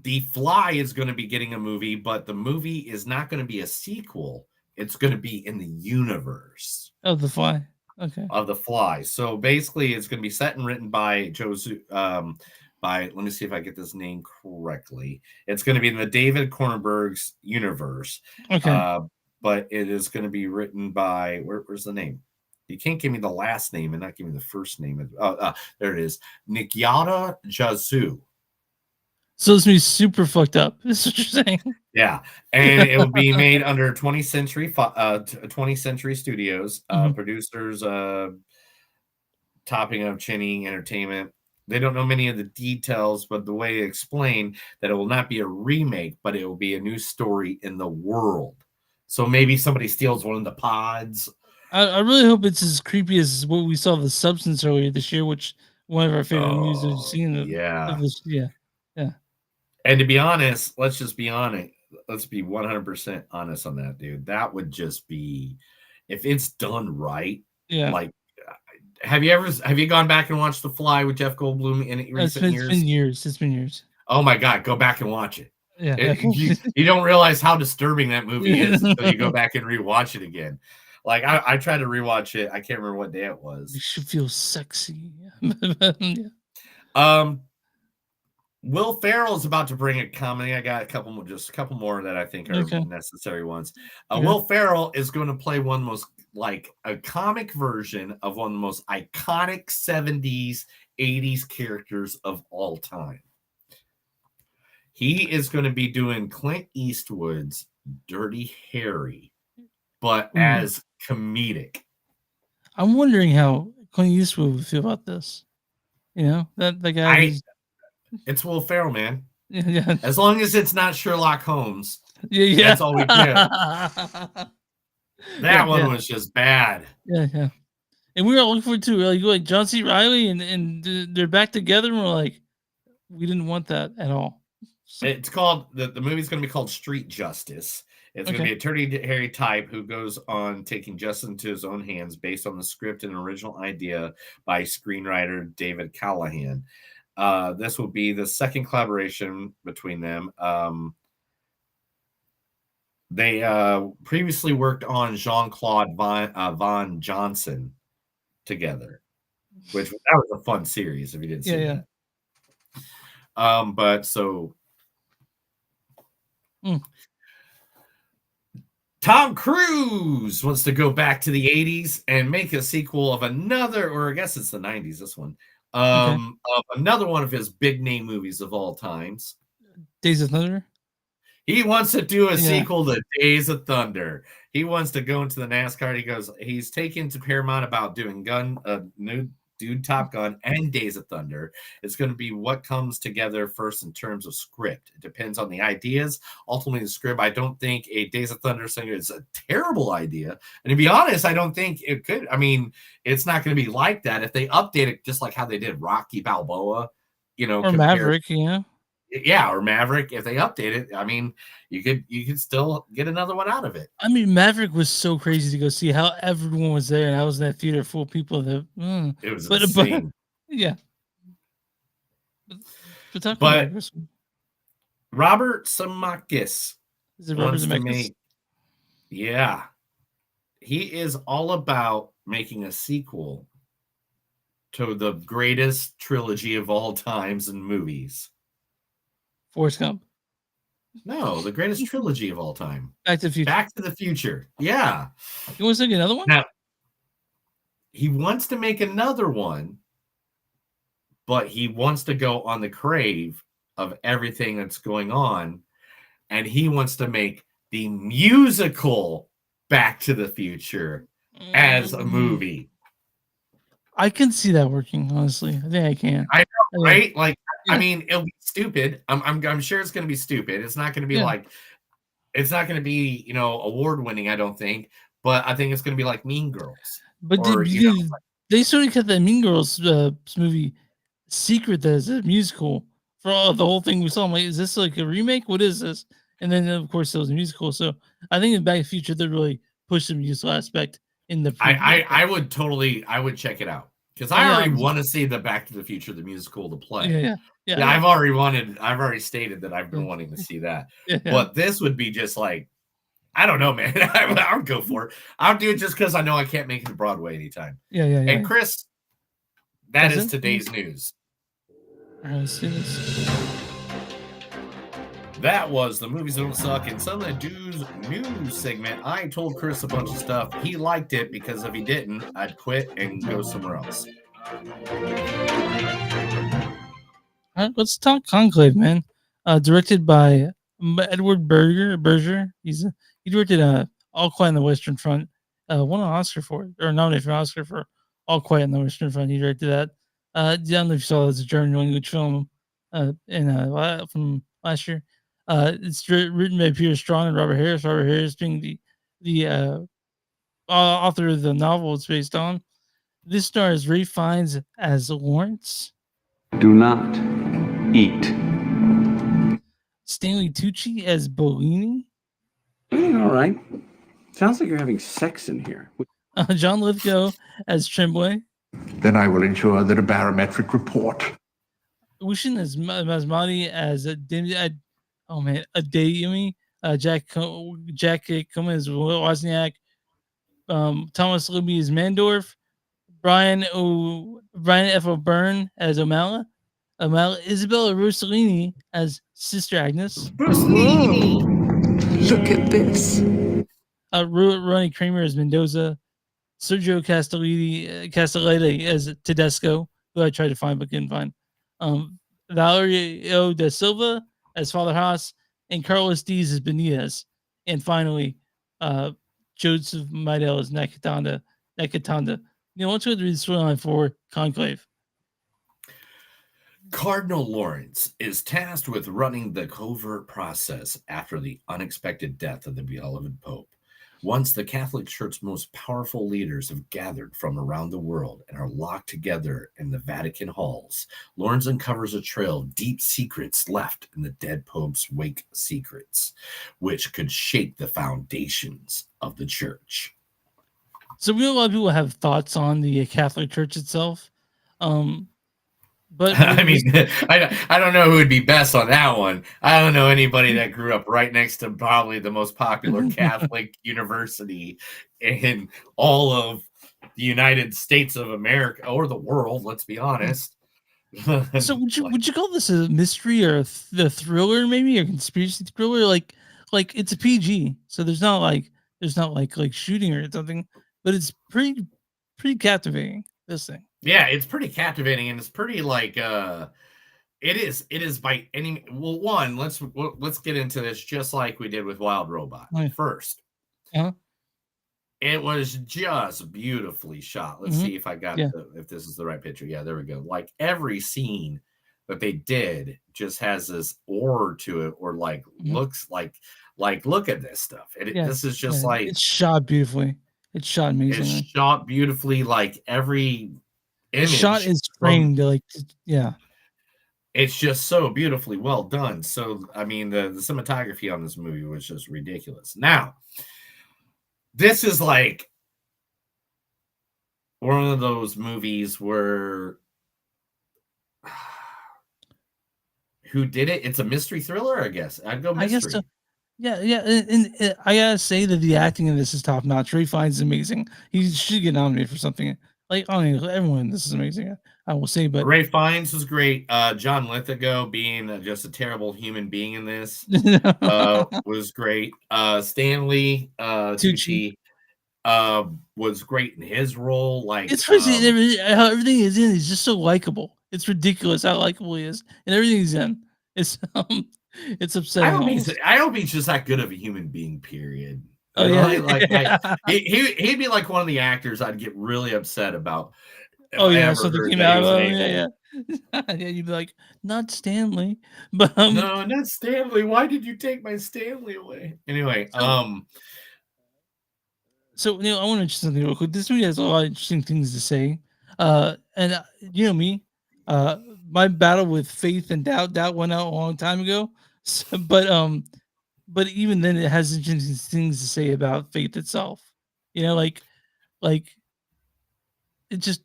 Speaker 1: The Fly is going to be getting a movie, but the movie is not going to be a sequel. It's going to be in the universe
Speaker 2: of The Fly. Okay.
Speaker 1: Of The Fly. So basically, it's going to be set and written by let me see if I get this name correctly. It's going to be in the David Cronenberg's universe.
Speaker 2: Okay.
Speaker 1: But it is going to be written by where's the name? You can't give me the last name and not give me the first name. There it is. Nikyata Jazu.
Speaker 2: So it's gonna be super fucked up. Is what you're saying?
Speaker 1: Yeah, and it will be made under 20th Century Studios. Producers, Topping of Chinny Entertainment. They don't know many of the details, but the way they explain that it will not be a remake, but it will be a new story in the world. So maybe somebody steals one of the pods.
Speaker 2: I really hope it's as creepy as what we saw The Substance earlier this year, which one of our favorite movies we've seen. Yeah.
Speaker 1: And to be honest, let's just be honest. Let's be 100% honest on that, dude. That would just be, if it's done right.
Speaker 2: Yeah.
Speaker 1: Like, have you gone back and watched The Fly with Jeff Goldblum in recent years?
Speaker 2: It's been years.
Speaker 1: Oh my God, go back and watch it.
Speaker 2: Yeah.
Speaker 1: You don't realize how disturbing that movie is until you go back and rewatch it again. Like I tried to rewatch it. I can't remember what day it was.
Speaker 2: You should feel sexy.
Speaker 1: Yeah. Will Ferrell is about to bring a comedy. I got a couple more that I think are necessary ones. Will Ferrell is going to play one most a comic version of one of the most iconic 70s, 80s characters of all time. He is going to be doing Clint Eastwood's Dirty Harry, but as comedic.
Speaker 2: I'm wondering how Clint Eastwood would feel about this. You know, that the guy.
Speaker 1: It's Will Ferrell, man.
Speaker 2: Yeah.
Speaker 1: As long as it's not Sherlock Holmes.
Speaker 2: Yeah.
Speaker 1: That's all we care. That one was just bad.
Speaker 2: Yeah. And we were all looking forward to like John C. Reilly and they're back together, and we're like, we didn't want that at all.
Speaker 1: It's called the movie's going to be called Street Justice. It's going to be Attorney Harry type who goes on taking justice into his own hands based on the script and original idea by screenwriter David Callahan. This will be the second collaboration between them. They previously worked on Jean-Claude Van Johnson together, which that was a fun series if you didn't see it. But so Tom Cruise wants to go back to the 80s and make a sequel of another, or I guess it's the 90s, this one. Of another one of his big name movies of all times.
Speaker 2: Days of Thunder?
Speaker 1: He wants to do a sequel to Days of Thunder. He wants to go into the NASCAR. He's taken to Paramount about doing do Top Gun and Days of Thunder. It's going to be what comes together first in terms of script. It depends on the ideas. Ultimately, the script, I don't think a Days of Thunder singer is a terrible idea. And to be honest, I don't think it could. I mean, it's not going to be like that. If they update it just like how they did Rocky Balboa,
Speaker 2: or Maverick,
Speaker 1: yeah, or Maverick. If they update it, I mean, you could still get another one out of it.
Speaker 2: I mean, Maverick was so crazy to go see how everyone was there, and I was in that theater full of people that
Speaker 1: it was insane.
Speaker 2: Yeah.
Speaker 1: But Robert Zemeckis
Speaker 2: is it Robert Zemeckis?
Speaker 1: Yeah, he is all about making a sequel to the greatest trilogy of all times in movies.
Speaker 2: Forrest Gump.
Speaker 1: No, the greatest trilogy of all time.
Speaker 2: Back to the Future.
Speaker 1: Back to the Future. Yeah.
Speaker 2: He wants to make another one?
Speaker 1: Now, he wants to make another one, but he wants to go on the crave of everything that's going on, and he wants to make the musical Back to the Future as a movie.
Speaker 2: I can see that working, honestly. I think I can.
Speaker 1: I know, right? Like, yeah. I mean, it'll be stupid. I'm sure it's going to be stupid. It's not going to be it's not going to be, award winning, I don't think. But I think it's going to be like Mean Girls.
Speaker 2: But they sort of kept that Mean Girls movie secret as a musical for the whole thing we saw. I'm like, is this like a remake? What is this? And then, of course, it was a musical. So I think in Back to the Future, they really pushed the musical aspect in the.
Speaker 1: I would check it out because I already want to see the Back to the Future, the musical, to play.
Speaker 2: Yeah.
Speaker 1: I've already stated that I've been wanting to see that. But this would be just like, I don't know, man. I'll go for it. I'll do it just because I know I can't make it to Broadway anytime.
Speaker 2: Yeah.
Speaker 1: And Chris, that is today's news.
Speaker 2: All right, let's do this.
Speaker 1: That was the Movies Don't Suck and Some That Do's news segment. I told Chris a bunch of stuff. He liked it because if he didn't, I'd quit and go somewhere else.
Speaker 2: All right, let's talk Conclave, man. Directed by Edward Berger. He directed All Quiet on the Western Front. Won an Oscar for it, or nominated for an Oscar for All Quiet on the Western Front. He directed that. I don't know if you saw it. It's a German language film from last year. It's written by Peter Strong and Robert Harris. Robert Harris being the author of the novel it's based on. This stars Ray Fiennes as Lawrence.
Speaker 8: Do not eat.
Speaker 2: Stanley Tucci as Bellini.
Speaker 11: All right. Sounds like you're having sex in here.
Speaker 2: John Lithgow as Tremblay.
Speaker 13: Then I will ensure that a barometric report.
Speaker 2: Ushin as Masmati as Adeyemi. Jack Coleman as Wozniak. Thomas Libby as Mandorf. Brian F. O'Byrne as O'Malley. Isabella Rossellini as Sister Agnes.
Speaker 14: Whoa. Look at this.
Speaker 2: Ronnie Kramer as Mendoza. Sergio Castelletti as Tedesco, who I tried to find but couldn't find. Valerio da Silva as Father Haas, and Carlos Diaz as Benitez. And finally, Joseph Midel as Nakatanda. Let's go through the storyline for Conclave.
Speaker 1: Cardinal Lawrence is tasked with running the covert process after the unexpected death of the beloved Pope. Once the Catholic Church's most powerful leaders have gathered from around the world and are locked together in the Vatican halls, Lawrence uncovers a trail of deep secrets left in the dead Pope's wake secrets, which could shake the foundations of the Church.
Speaker 2: So we know a lot of people have thoughts on the Catholic Church itself. But
Speaker 1: I mean, I don't know who would be best on that one. I don't know anybody that grew up right next to probably the most popular Catholic university in all of the United States of America or the world. Let's be honest.
Speaker 2: So would you call this a mystery or the thriller, maybe, or conspiracy thriller? Like it's a PG, so there's not like shooting or something, but it's pretty captivating. This thing.
Speaker 1: Yeah, it's pretty captivating, and it's pretty like it is by any one. Let's get into this just like we did with Wild Robot first. It was just beautifully shot. Let's see if I got if this is the right picture. Yeah, there we go. Like every scene that they did just has this aura to it, or like looks like look at this stuff. This is just like
Speaker 2: it's shot beautifully. It's shot
Speaker 1: it's
Speaker 2: amazingly.
Speaker 1: shot beautifully. Like every
Speaker 2: The shot
Speaker 1: image
Speaker 2: is
Speaker 1: from
Speaker 2: framed like
Speaker 1: it's just so beautifully well done. So I mean, the cinematography on this movie was just ridiculous. Now, this is like one of those movies where who did it? It's a mystery thriller, I guess. I'd go mystery.
Speaker 2: I guess so. Yeah, and I gotta say that the acting in this is top notch. Ray Fiennes is amazing. He should get nominated for something. Like, I mean, everyone in this is amazing. I will say, but
Speaker 1: Ray Fiennes was great. John Lithgow being just a terrible human being in this was great. Stanley Tucci was great in his role. Like
Speaker 2: it's crazy how everything he's in is just so likable. It's ridiculous how likable he is, and everything he's in. It's upsetting.
Speaker 1: I hope he's just that good of a human being. Period.
Speaker 2: Oh yeah,
Speaker 1: he'd be like one of the actors I'd get really upset about.
Speaker 2: Oh yeah, something came out of him. Yeah. You'd be like, not Stanley, but
Speaker 1: no, not Stanley. Why did you take my Stanley away? Anyway,
Speaker 2: So I want to mention something real quick. This movie has a lot of interesting things to say. And you know me, my battle with faith and doubt went out a long time ago. So, but even then, it has interesting things to say about faith itself. Like it just,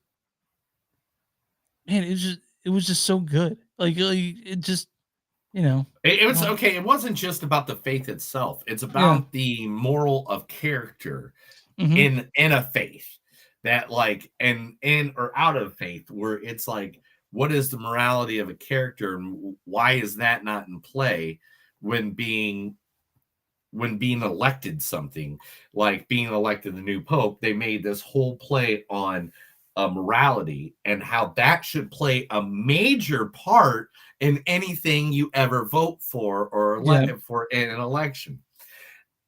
Speaker 2: man, it was just so good. Like it just,
Speaker 1: it was okay. It wasn't just about the faith itself. It's about the moral of character in a faith that like and in or out of faith, where it's like, what is the morality of a character and why is that not in play when being elected something like being elected the new pope? They made this whole play on morality and how that should play a major part in anything you ever vote for or elect for in an election.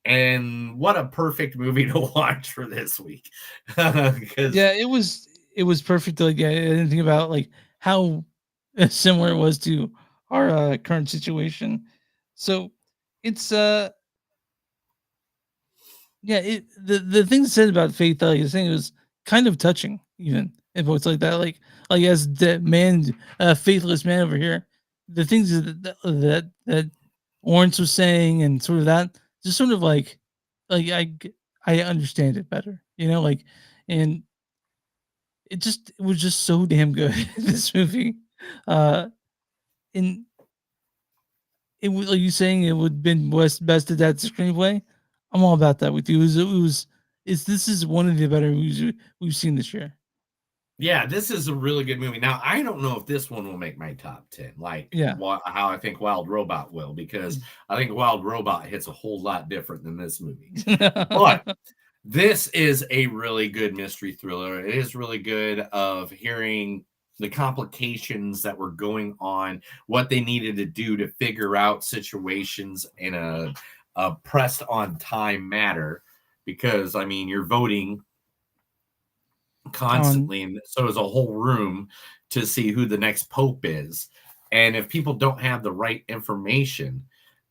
Speaker 1: And what a perfect movie to watch for this week.
Speaker 2: It was perfect. Like, I didn't think about like how similar it was to our current situation. So it's the thing said about faith, like you're saying, it was kind of touching, even if it's like that, like as the man, faithless man over here, the things that Lawrence was saying, and sort of that, just sort of like I understand it better, like, and it was just so damn good. This movie, and it was like you saying it would have been best adapted screenplay. I'm all about that with you. This is one of the better movies we've seen this year.
Speaker 1: Yeah, this is a really good movie. Now, I don't know if this one will make my top 10, like how I think Wild Robot will, because I think Wild Robot hits a whole lot different than this movie. But this is a really good mystery thriller. It is really good of hearing the complications that were going on, what they needed to do to figure out situations in a pressed on time matter, because, I mean, you're voting constantly, and so is a whole room to see who the next pope is. And if people don't have the right information,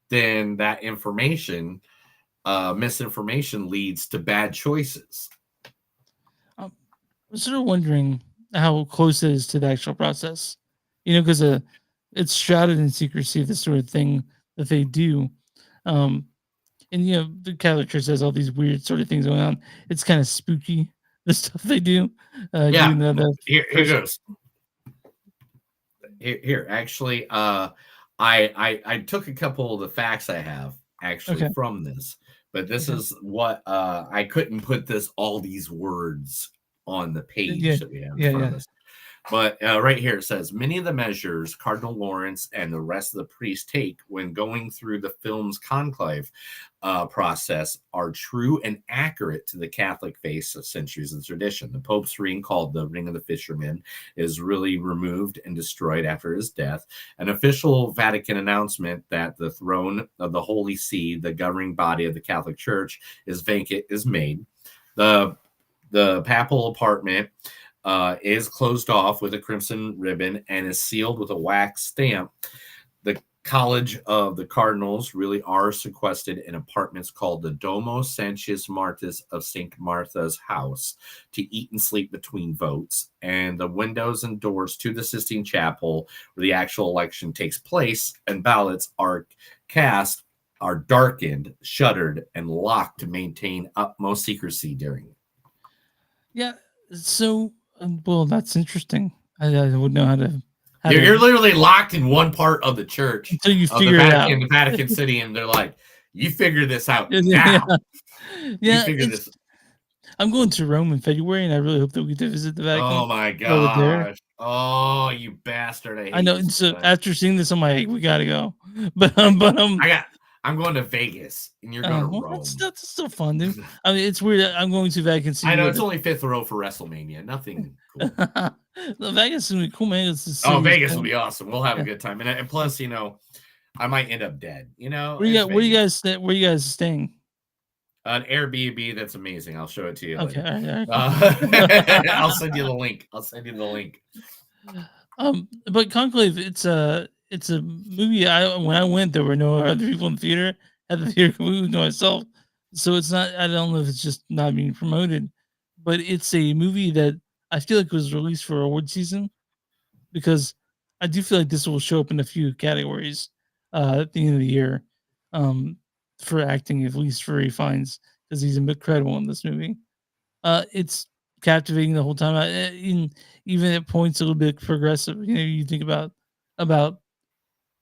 Speaker 1: then that misinformation leads to bad choices.
Speaker 2: I'm sort of wondering how close it is to the actual process, because it's shrouded in secrecy, this sort of thing that they do. And the Catholic Church has all these weird sort of things going on. It's kind of spooky, the stuff they do.
Speaker 1: Here goes. Here, actually, I took a couple of the facts I have from this, but this is what I couldn't put all these words on the page that we have in front of us. But right here it says, many of the measures Cardinal Lawrence and the rest of the priests take when going through the film's conclave process are true and accurate to the Catholic faith of centuries of tradition. The Pope's ring, called the Ring of the Fisherman, is really removed and destroyed after his death. An official Vatican announcement that the throne of the Holy See, the governing body of the Catholic Church, is vacant is made. The papal apartment is closed off with a crimson ribbon and is sealed with a wax stamp. The College of the Cardinals really are sequestered in apartments called the Domo Sanctus Martis of St. Martha's House to eat and sleep between votes. And the windows and doors to the Sistine Chapel, where the actual election takes place and ballots are cast, are darkened, shuttered, and locked to maintain utmost secrecy during it.
Speaker 2: Yeah. So, well, that's interesting. I wouldn't know how to.
Speaker 1: You're literally locked in one part of the church
Speaker 2: until you
Speaker 1: of the
Speaker 2: figure it out.
Speaker 1: Vatican, the Vatican City, and they're like, "You figure this out now.
Speaker 2: Yeah,
Speaker 1: You figure
Speaker 2: it's.
Speaker 1: this."
Speaker 2: I'm going to Rome in February, and I really hope that we get to visit the Vatican.
Speaker 1: Oh my
Speaker 2: while we're there.
Speaker 1: gosh! Oh, you bastard! I hate
Speaker 2: I know.
Speaker 1: you
Speaker 2: And
Speaker 1: so
Speaker 2: so
Speaker 1: much.
Speaker 2: after seeing this, I'm like, we gotta go.
Speaker 1: I'm going to Vegas, and you're going to
Speaker 2: well,
Speaker 1: Rome.
Speaker 2: That's still fun, dude. I mean, it's weird. I'm going to Vatican City.
Speaker 1: I know it's only fifth row for WrestleMania. Nothing cool.
Speaker 2: No, Vegas is gonna be cool, man.
Speaker 1: Vegas will be awesome. We'll have a good time, and plus, I might end up dead.
Speaker 2: Where you guys staying?
Speaker 1: An Airbnb that's amazing. I'll show it to you
Speaker 2: Okay,
Speaker 1: later.
Speaker 2: all right.
Speaker 1: I'll send you the link.
Speaker 2: But Conclave, it's a movie. When I went, there were no other people in the theater. At the theater movie to myself, so it's not. I don't know if it's just not being promoted, but it's a movie that I feel like was released for award season, because I do feel like this will show up in a few categories at the end of the year, for acting, at least for Ray Fiennes, because he's incredible in this movie. It's captivating the whole time. Even at points a little bit progressive. You think about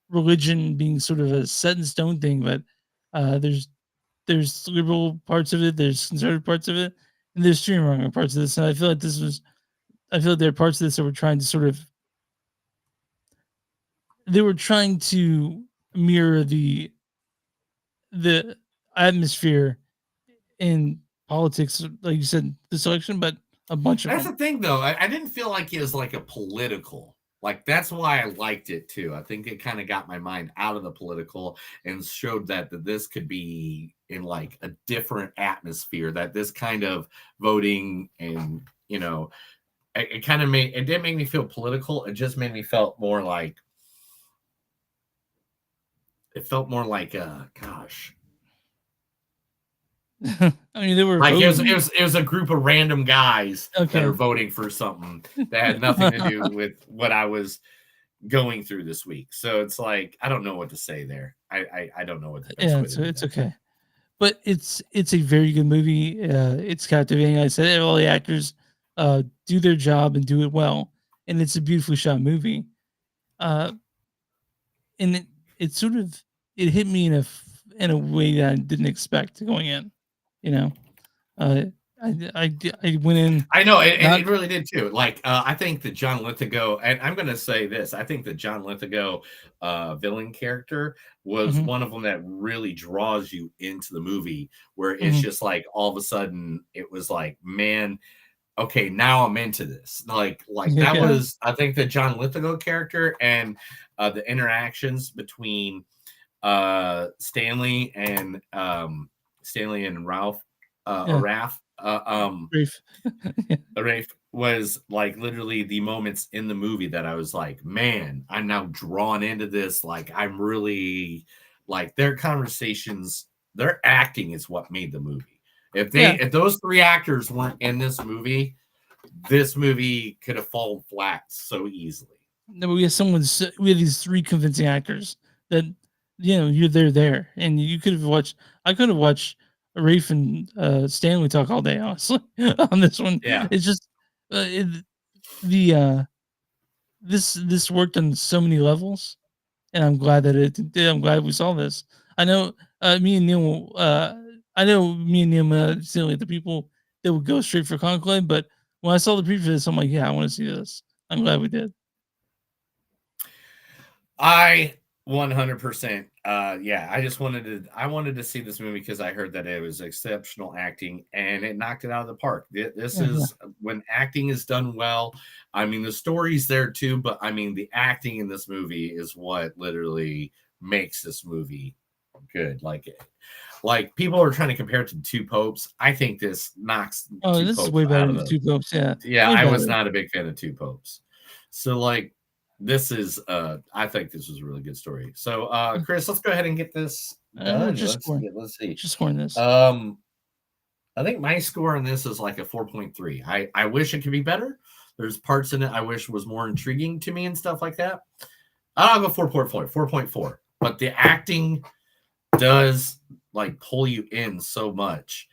Speaker 2: religion being sort of a set in stone thing, but there's liberal parts of it, there's conservative parts of it, and there's streaming parts of this. And I feel like there are parts of this that were trying to they were trying to mirror the atmosphere in politics, like you said, this election, but a bunch of
Speaker 1: That's
Speaker 2: them.
Speaker 1: the thing, though. I didn't feel like it was like a political. Like, that's why I liked it too. I think it kind of got my mind out of the political and showed that this could be in like a different atmosphere. That this kind of voting and it kind of it didn't make me feel political. It just made me felt more like. It felt more like gosh.
Speaker 2: I mean, they were
Speaker 1: like
Speaker 2: voting.
Speaker 1: it was a group of random guys that are voting for something that had nothing to do with what I was going through this week. So it's like I don't know what to say there. I don't know what the best way to do
Speaker 2: it's okay, but it's a very good movie. It's captivating. I said all the actors do their job and do it well, and it's a beautifully shot movie. And it sort of hit me in a way that I didn't expect going in. I went in.
Speaker 1: I know it really did too. Like I think that John Lithgow, and I'm going to say this, I think the John Lithgow villain character was one of them that really draws you into the movie, where it's just like all of a sudden it was like, man, okay, now I'm into this. Like that was, I think, the John Lithgow character and the interactions between Stanley and Ralph. Rafe was like literally the moments in the movie that I was like, man, I'm now drawn into this. Like I'm really like their conversations, their acting is what made the movie. If those three actors weren't in this movie could have fallen flat so easily.
Speaker 2: No, but we have these three convincing actors that they're there, and you could have watched. I could have watched Rafe and Stanley talk all day, honestly, on this one.
Speaker 1: Yeah,
Speaker 2: it's just this worked on so many levels, and I'm glad that it did. I'm glad we saw this. I know me and Neil. Silly the people that would go straight for Conclave, but when I saw the preview for this, I'm like, yeah, I want to see this. I'm glad we did.
Speaker 1: I 100%. I wanted to see this movie because I heard that it was exceptional acting and it knocked it out of the park. This is when acting is done well. I mean, the story's there too, but I mean, the acting in this movie is what literally makes this movie good. Like people are trying to compare it to Two Popes. I think this knocks Two
Speaker 2: this is
Speaker 1: Popes
Speaker 2: way better
Speaker 1: out of
Speaker 2: than
Speaker 1: the.
Speaker 2: Two Popes. Yeah,
Speaker 1: Yeah,
Speaker 2: way
Speaker 1: I was
Speaker 2: better.
Speaker 1: not a big fan of Two Popes. So like this is I think this was a really good story. So Chris, let's go ahead and get this done. Let's see.
Speaker 2: Just scoring this.
Speaker 1: I think my score on this is like a 4.3. I wish it could be better. There's parts in it I wish was more intriguing to me and stuff like that. I'll go 4.4. But the acting does like pull you in so much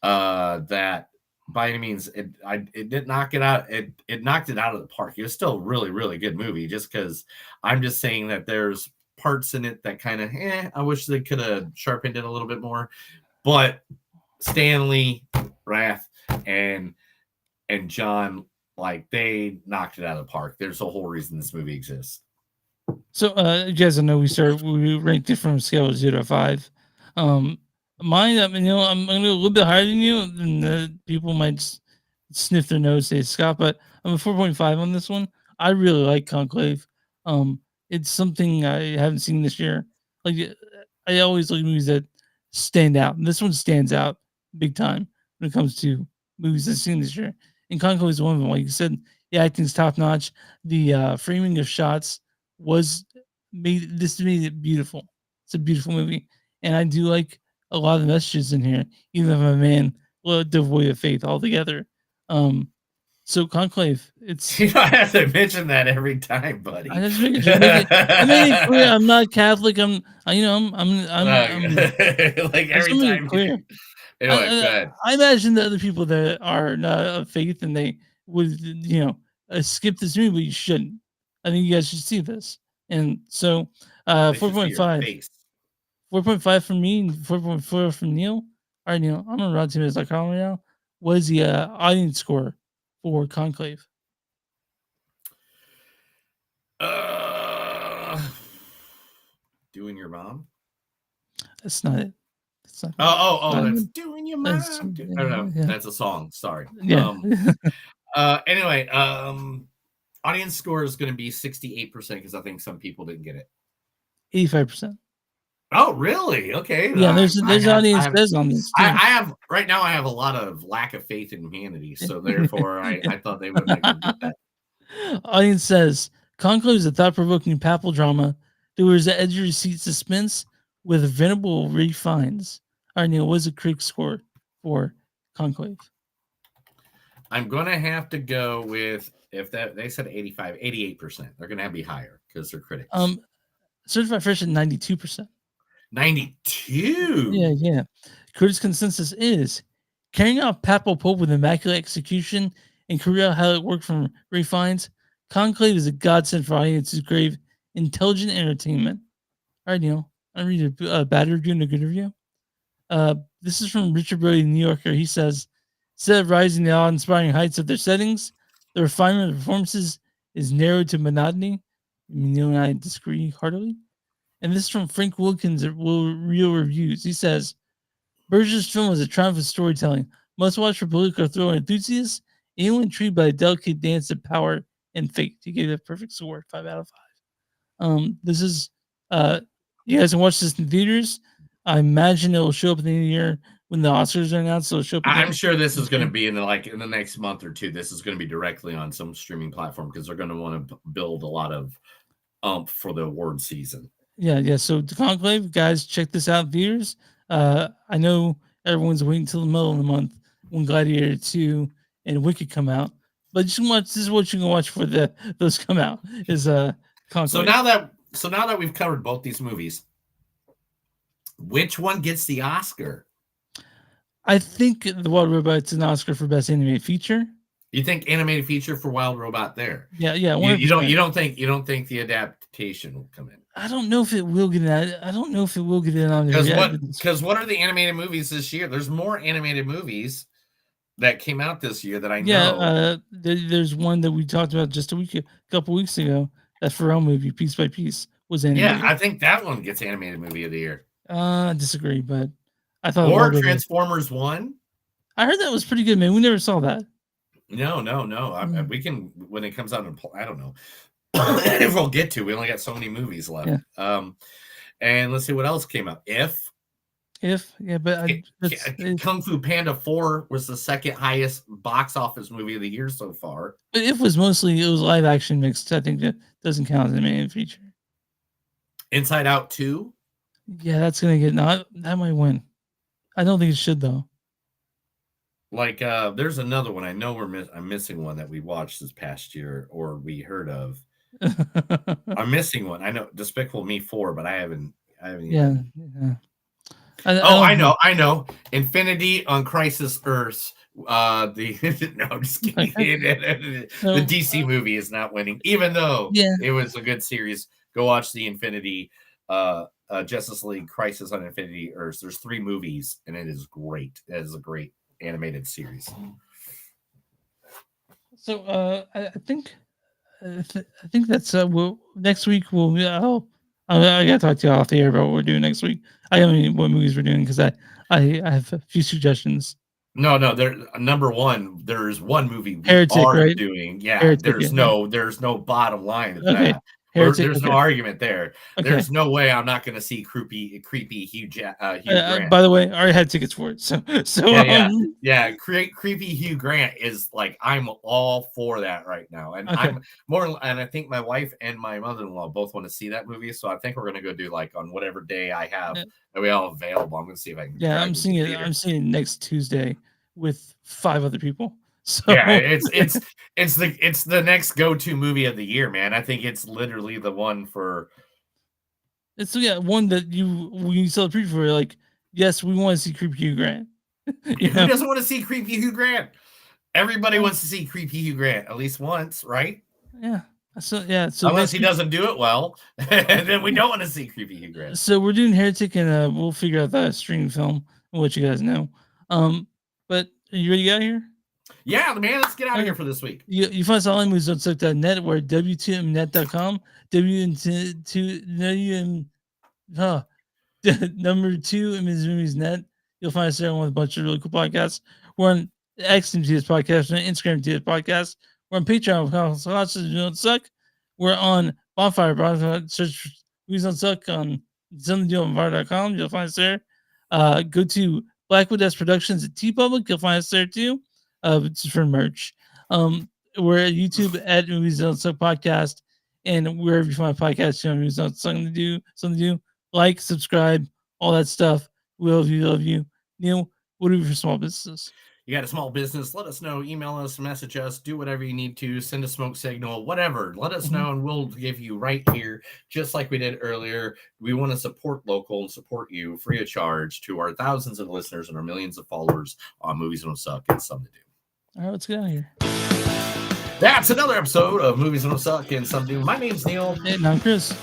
Speaker 1: that by any means it didn't knock it out. It knocked it out of the park. It was still a really, really good movie, just because I'm just saying that there's parts in it that kind of I wish they could have sharpened it a little bit more. But Stanley, Rath, and John, like they knocked it out of the park. There's a whole reason this movie exists.
Speaker 2: So you guys know we ranked it from a scale of 0 to 5. Mine, I'm gonna go a little bit higher than you, and people might sniff their nose, say Scott, but I'm a 4.5 on this one. I really like Conclave. It's something I haven't seen this year. Like I always like movies that stand out, and this one stands out big time when it comes to movies I've seen this year. And Conclave is one of them. Like you said, the acting's top notch. The framing of shots made it beautiful. It's a beautiful movie, and I do like a lot of the messages in here, even if I'm a man devoid of faith altogether. So Conclave, it's
Speaker 1: you don't have to mention that every time, buddy.
Speaker 2: I just make it clear I'm not Catholic. I'm like
Speaker 1: every time.
Speaker 2: Clear.
Speaker 1: Anyway, go ahead.
Speaker 2: I imagine the other people that are not of faith and they would skip this movie, but you shouldn't. I think you guys should see this. And so 4.5. 4.5 from me and 4.4 from Neil. All right, Neil, I'm on RottenTomatoes.com right now. What is the audience score for Conclave?
Speaker 1: Doing your mom?
Speaker 2: That's not it.
Speaker 1: That's Doing Your Mom. I don't know. Yeah. That's a song. Sorry.
Speaker 2: Yeah.
Speaker 1: Anyway, audience score is going to be 68% because I think some people didn't get it.
Speaker 2: 85%.
Speaker 1: Oh, really? Okay.
Speaker 2: Yeah, there's audience says on this.
Speaker 1: I have right now. I have a lot of lack of faith in humanity, so therefore, I thought they would make get that.
Speaker 2: Audience says Conclave is a thought-provoking papal drama that wears the edge of your seat suspense with venerable refines. All right, Neil, what's the critic score for Conclave?
Speaker 1: I'm gonna have to go with they said 85, 88%. They're gonna have to be higher because they're critics.
Speaker 2: Certified Fresh at 92%.
Speaker 1: 92.
Speaker 2: Yeah. Critics' consensus is carrying out Papal Pope with immaculate execution and carry out how it worked from refines. Conclave is a godsend for audiences who crave intelligent entertainment. All right, Neil, I read a bad review and a good review. This is from Richard Brody, New Yorker. He says, instead of rising the awe-inspiring heights of their settings, the refinement of performances is narrowed to monotony. Neil and I disagree heartily. And this is from Frank Wilkins at Real Reviews. He says, Berger's film is a triumph of storytelling. Must watch for political thriller enthusiasts. Anyone intrigued by a delicate dance of power and fate. He gave it a perfect score, 5 out of 5. This is, you guys can watch this in theaters. I imagine it will show up at the end of the year when the Oscars are announced. So it'll show up.
Speaker 1: I'm sure this is going to be in the next month or two. This is going to be directly on some streaming platform because they're going to want to build a lot of for the award season.
Speaker 2: Yeah. So the Conclave, guys, check this out in theaters. I know everyone's waiting till the middle of the month when Gladiator 2 and Wicked come out, but just watch. This is what you can watch for those come out. Is Conclave.
Speaker 1: So now that we've covered both these movies, which one gets the Oscar?
Speaker 2: I think The Wild Robot's an Oscar for Best Animated Feature.
Speaker 1: You think animated feature for Wild Robot there?
Speaker 2: Yeah.
Speaker 1: You don't think the adaptation will come in?
Speaker 2: I don't know if it will get in. I don't know if it will get in on there.
Speaker 1: Because what are the animated movies this year? There's more animated movies that came out this year that I know.
Speaker 2: Yeah, there's one that we talked about just a couple weeks ago. That Pharrell movie, Piece by Piece, was animated.
Speaker 1: Yeah, I think that one gets animated movie of the year.
Speaker 2: I disagree, but I thought.
Speaker 1: Or Transformers 1.
Speaker 2: I heard that was pretty good, man. We never saw that.
Speaker 1: No. We can when it comes out. I don't know if we'll get to. We only got so many movies left.
Speaker 2: Yeah.
Speaker 1: And let's see what else came up. Kung Fu Panda 4 was the second highest box office movie of the year so far.
Speaker 2: But If was mostly it was live action mixed. I think that doesn't count as a main feature.
Speaker 1: Inside Out 2.
Speaker 2: Yeah, that's gonna get that might win. I don't think it should though.
Speaker 1: Like there's another one. I know I'm missing one that we watched this past year or we heard of. I'm missing one. I know Despicable Me 4, but I haven't
Speaker 2: Yeah.
Speaker 1: I know. Infinity on Crisis Earth. No, I'm just kidding. The DC movie is not winning, even though it was a good series. Go watch the Infinity Justice League Crisis on Infinity Earth. There's 3 movies, and it is great. It is a great animated series.
Speaker 2: So I think that's next week I gotta talk to you off the air about what we're doing next week. I mean what movies we're doing because I have a few suggestions.
Speaker 1: No, there number one. There's one movie we
Speaker 2: Heretic,
Speaker 1: are
Speaker 2: right?
Speaker 1: doing. Yeah,
Speaker 2: Heretic,
Speaker 1: there's no bottom line of
Speaker 2: Okay.
Speaker 1: that.
Speaker 2: Heretic,
Speaker 1: There's no
Speaker 2: okay.
Speaker 1: argument there.
Speaker 2: Okay.
Speaker 1: There's no way I'm not going to see creepy Hugh Grant.
Speaker 2: By the way, I already had tickets for it. So
Speaker 1: creepy Hugh Grant is like I'm all for that right now, and
Speaker 2: Okay.
Speaker 1: and I think my wife and my mother-in-law both want to see that movie. So I think we're going to go do like on whatever day I have that we all available. I'm going to see if I can.
Speaker 2: Yeah,
Speaker 1: drag
Speaker 2: I'm
Speaker 1: to
Speaker 2: seeing
Speaker 1: the
Speaker 2: it.
Speaker 1: theater.
Speaker 2: I'm seeing it next Tuesday with 5 other people. So
Speaker 1: Yeah, it's the next go-to movie of the year, man. I think it's literally the one for.
Speaker 2: It's one that when you sell a preview for, like, yes, we want to see creepy Hugh Grant.
Speaker 1: Who doesn't want to see creepy Hugh Grant? Everybody wants to see creepy Hugh Grant at least once, right?
Speaker 2: Yeah. So
Speaker 1: unless he doesn't do it well, then we don't want to see creepy Hugh Grant.
Speaker 2: So we're doing Heretic, and we'll figure out that streaming film and let you guys know. But are you ready to get out of here?
Speaker 1: Yeah, man, let's get out of here for this week.
Speaker 2: You find us on movies.suck.net. We're at w2mnet.com. Number 2 movies.net. You'll find us there with a bunch of really cool podcasts. We're on XMTS Podcast, we're on Instagram TS Podcast. We're on Patreon. You don't suck. We're on Bonfire. Search Movies Don't Suck on somethingdealonfire.com. You'll find us there. Go to Blackwood S Productions at TeePublic. You'll find us there too. It's for merch. We're at YouTube at Movies Don't Suck Podcast, and wherever you find podcasts, Movies Don't Suck something to do. Like, subscribe, all that stuff. We love you. Neil, what do we do for small businesses?
Speaker 1: You got a small business, let us know, email us, message us, do whatever you need to, send a smoke signal, whatever. Let us know, and we'll give you right here, just like we did earlier. We want to support local and support you free of charge to our thousands of listeners and our millions of followers on Movies Don't Suck and Something to Do.
Speaker 2: All right, let's get out of here.
Speaker 1: That's another episode of Movies Don't Suck and Something to Do. My name's Neil.
Speaker 2: And I'm Chris.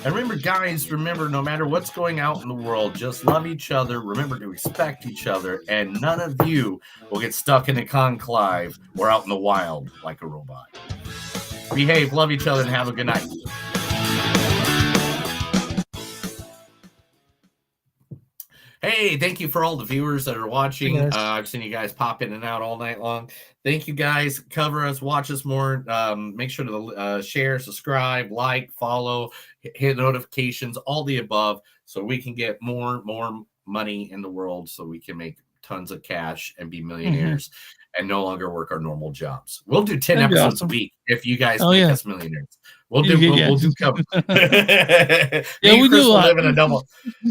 Speaker 1: And remember, no matter what's going out in the world, just love each other. Remember to respect each other. And none of you will get stuck in a conclave or out in the wild like a robot. Behave, love each other, and have a good night. Hey, thank you for all the viewers that are watching.
Speaker 2: Yes.
Speaker 1: I've seen you guys pop in and out all night long. Thank you guys. Cover us, watch us more. Make sure to share, subscribe, like, follow, hit notifications, all the above, so we can get more money in the world, so we can make tons of cash and be millionaires and no longer work our normal jobs. We'll do 10 episodes a week if you guys make us millionaires. We'll do cover. We do live in a double.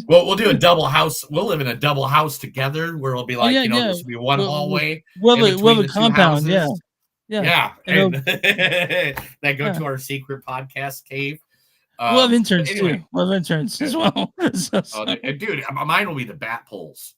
Speaker 1: We'll do a double house. We'll live in a double house together where it'll be like, there's be one hallway.
Speaker 2: We'll have a compound. Yeah.
Speaker 1: And that go to our secret podcast cave.
Speaker 2: We'll have interns too. We'll have interns as well.
Speaker 1: Dude, mine will be the bat poles.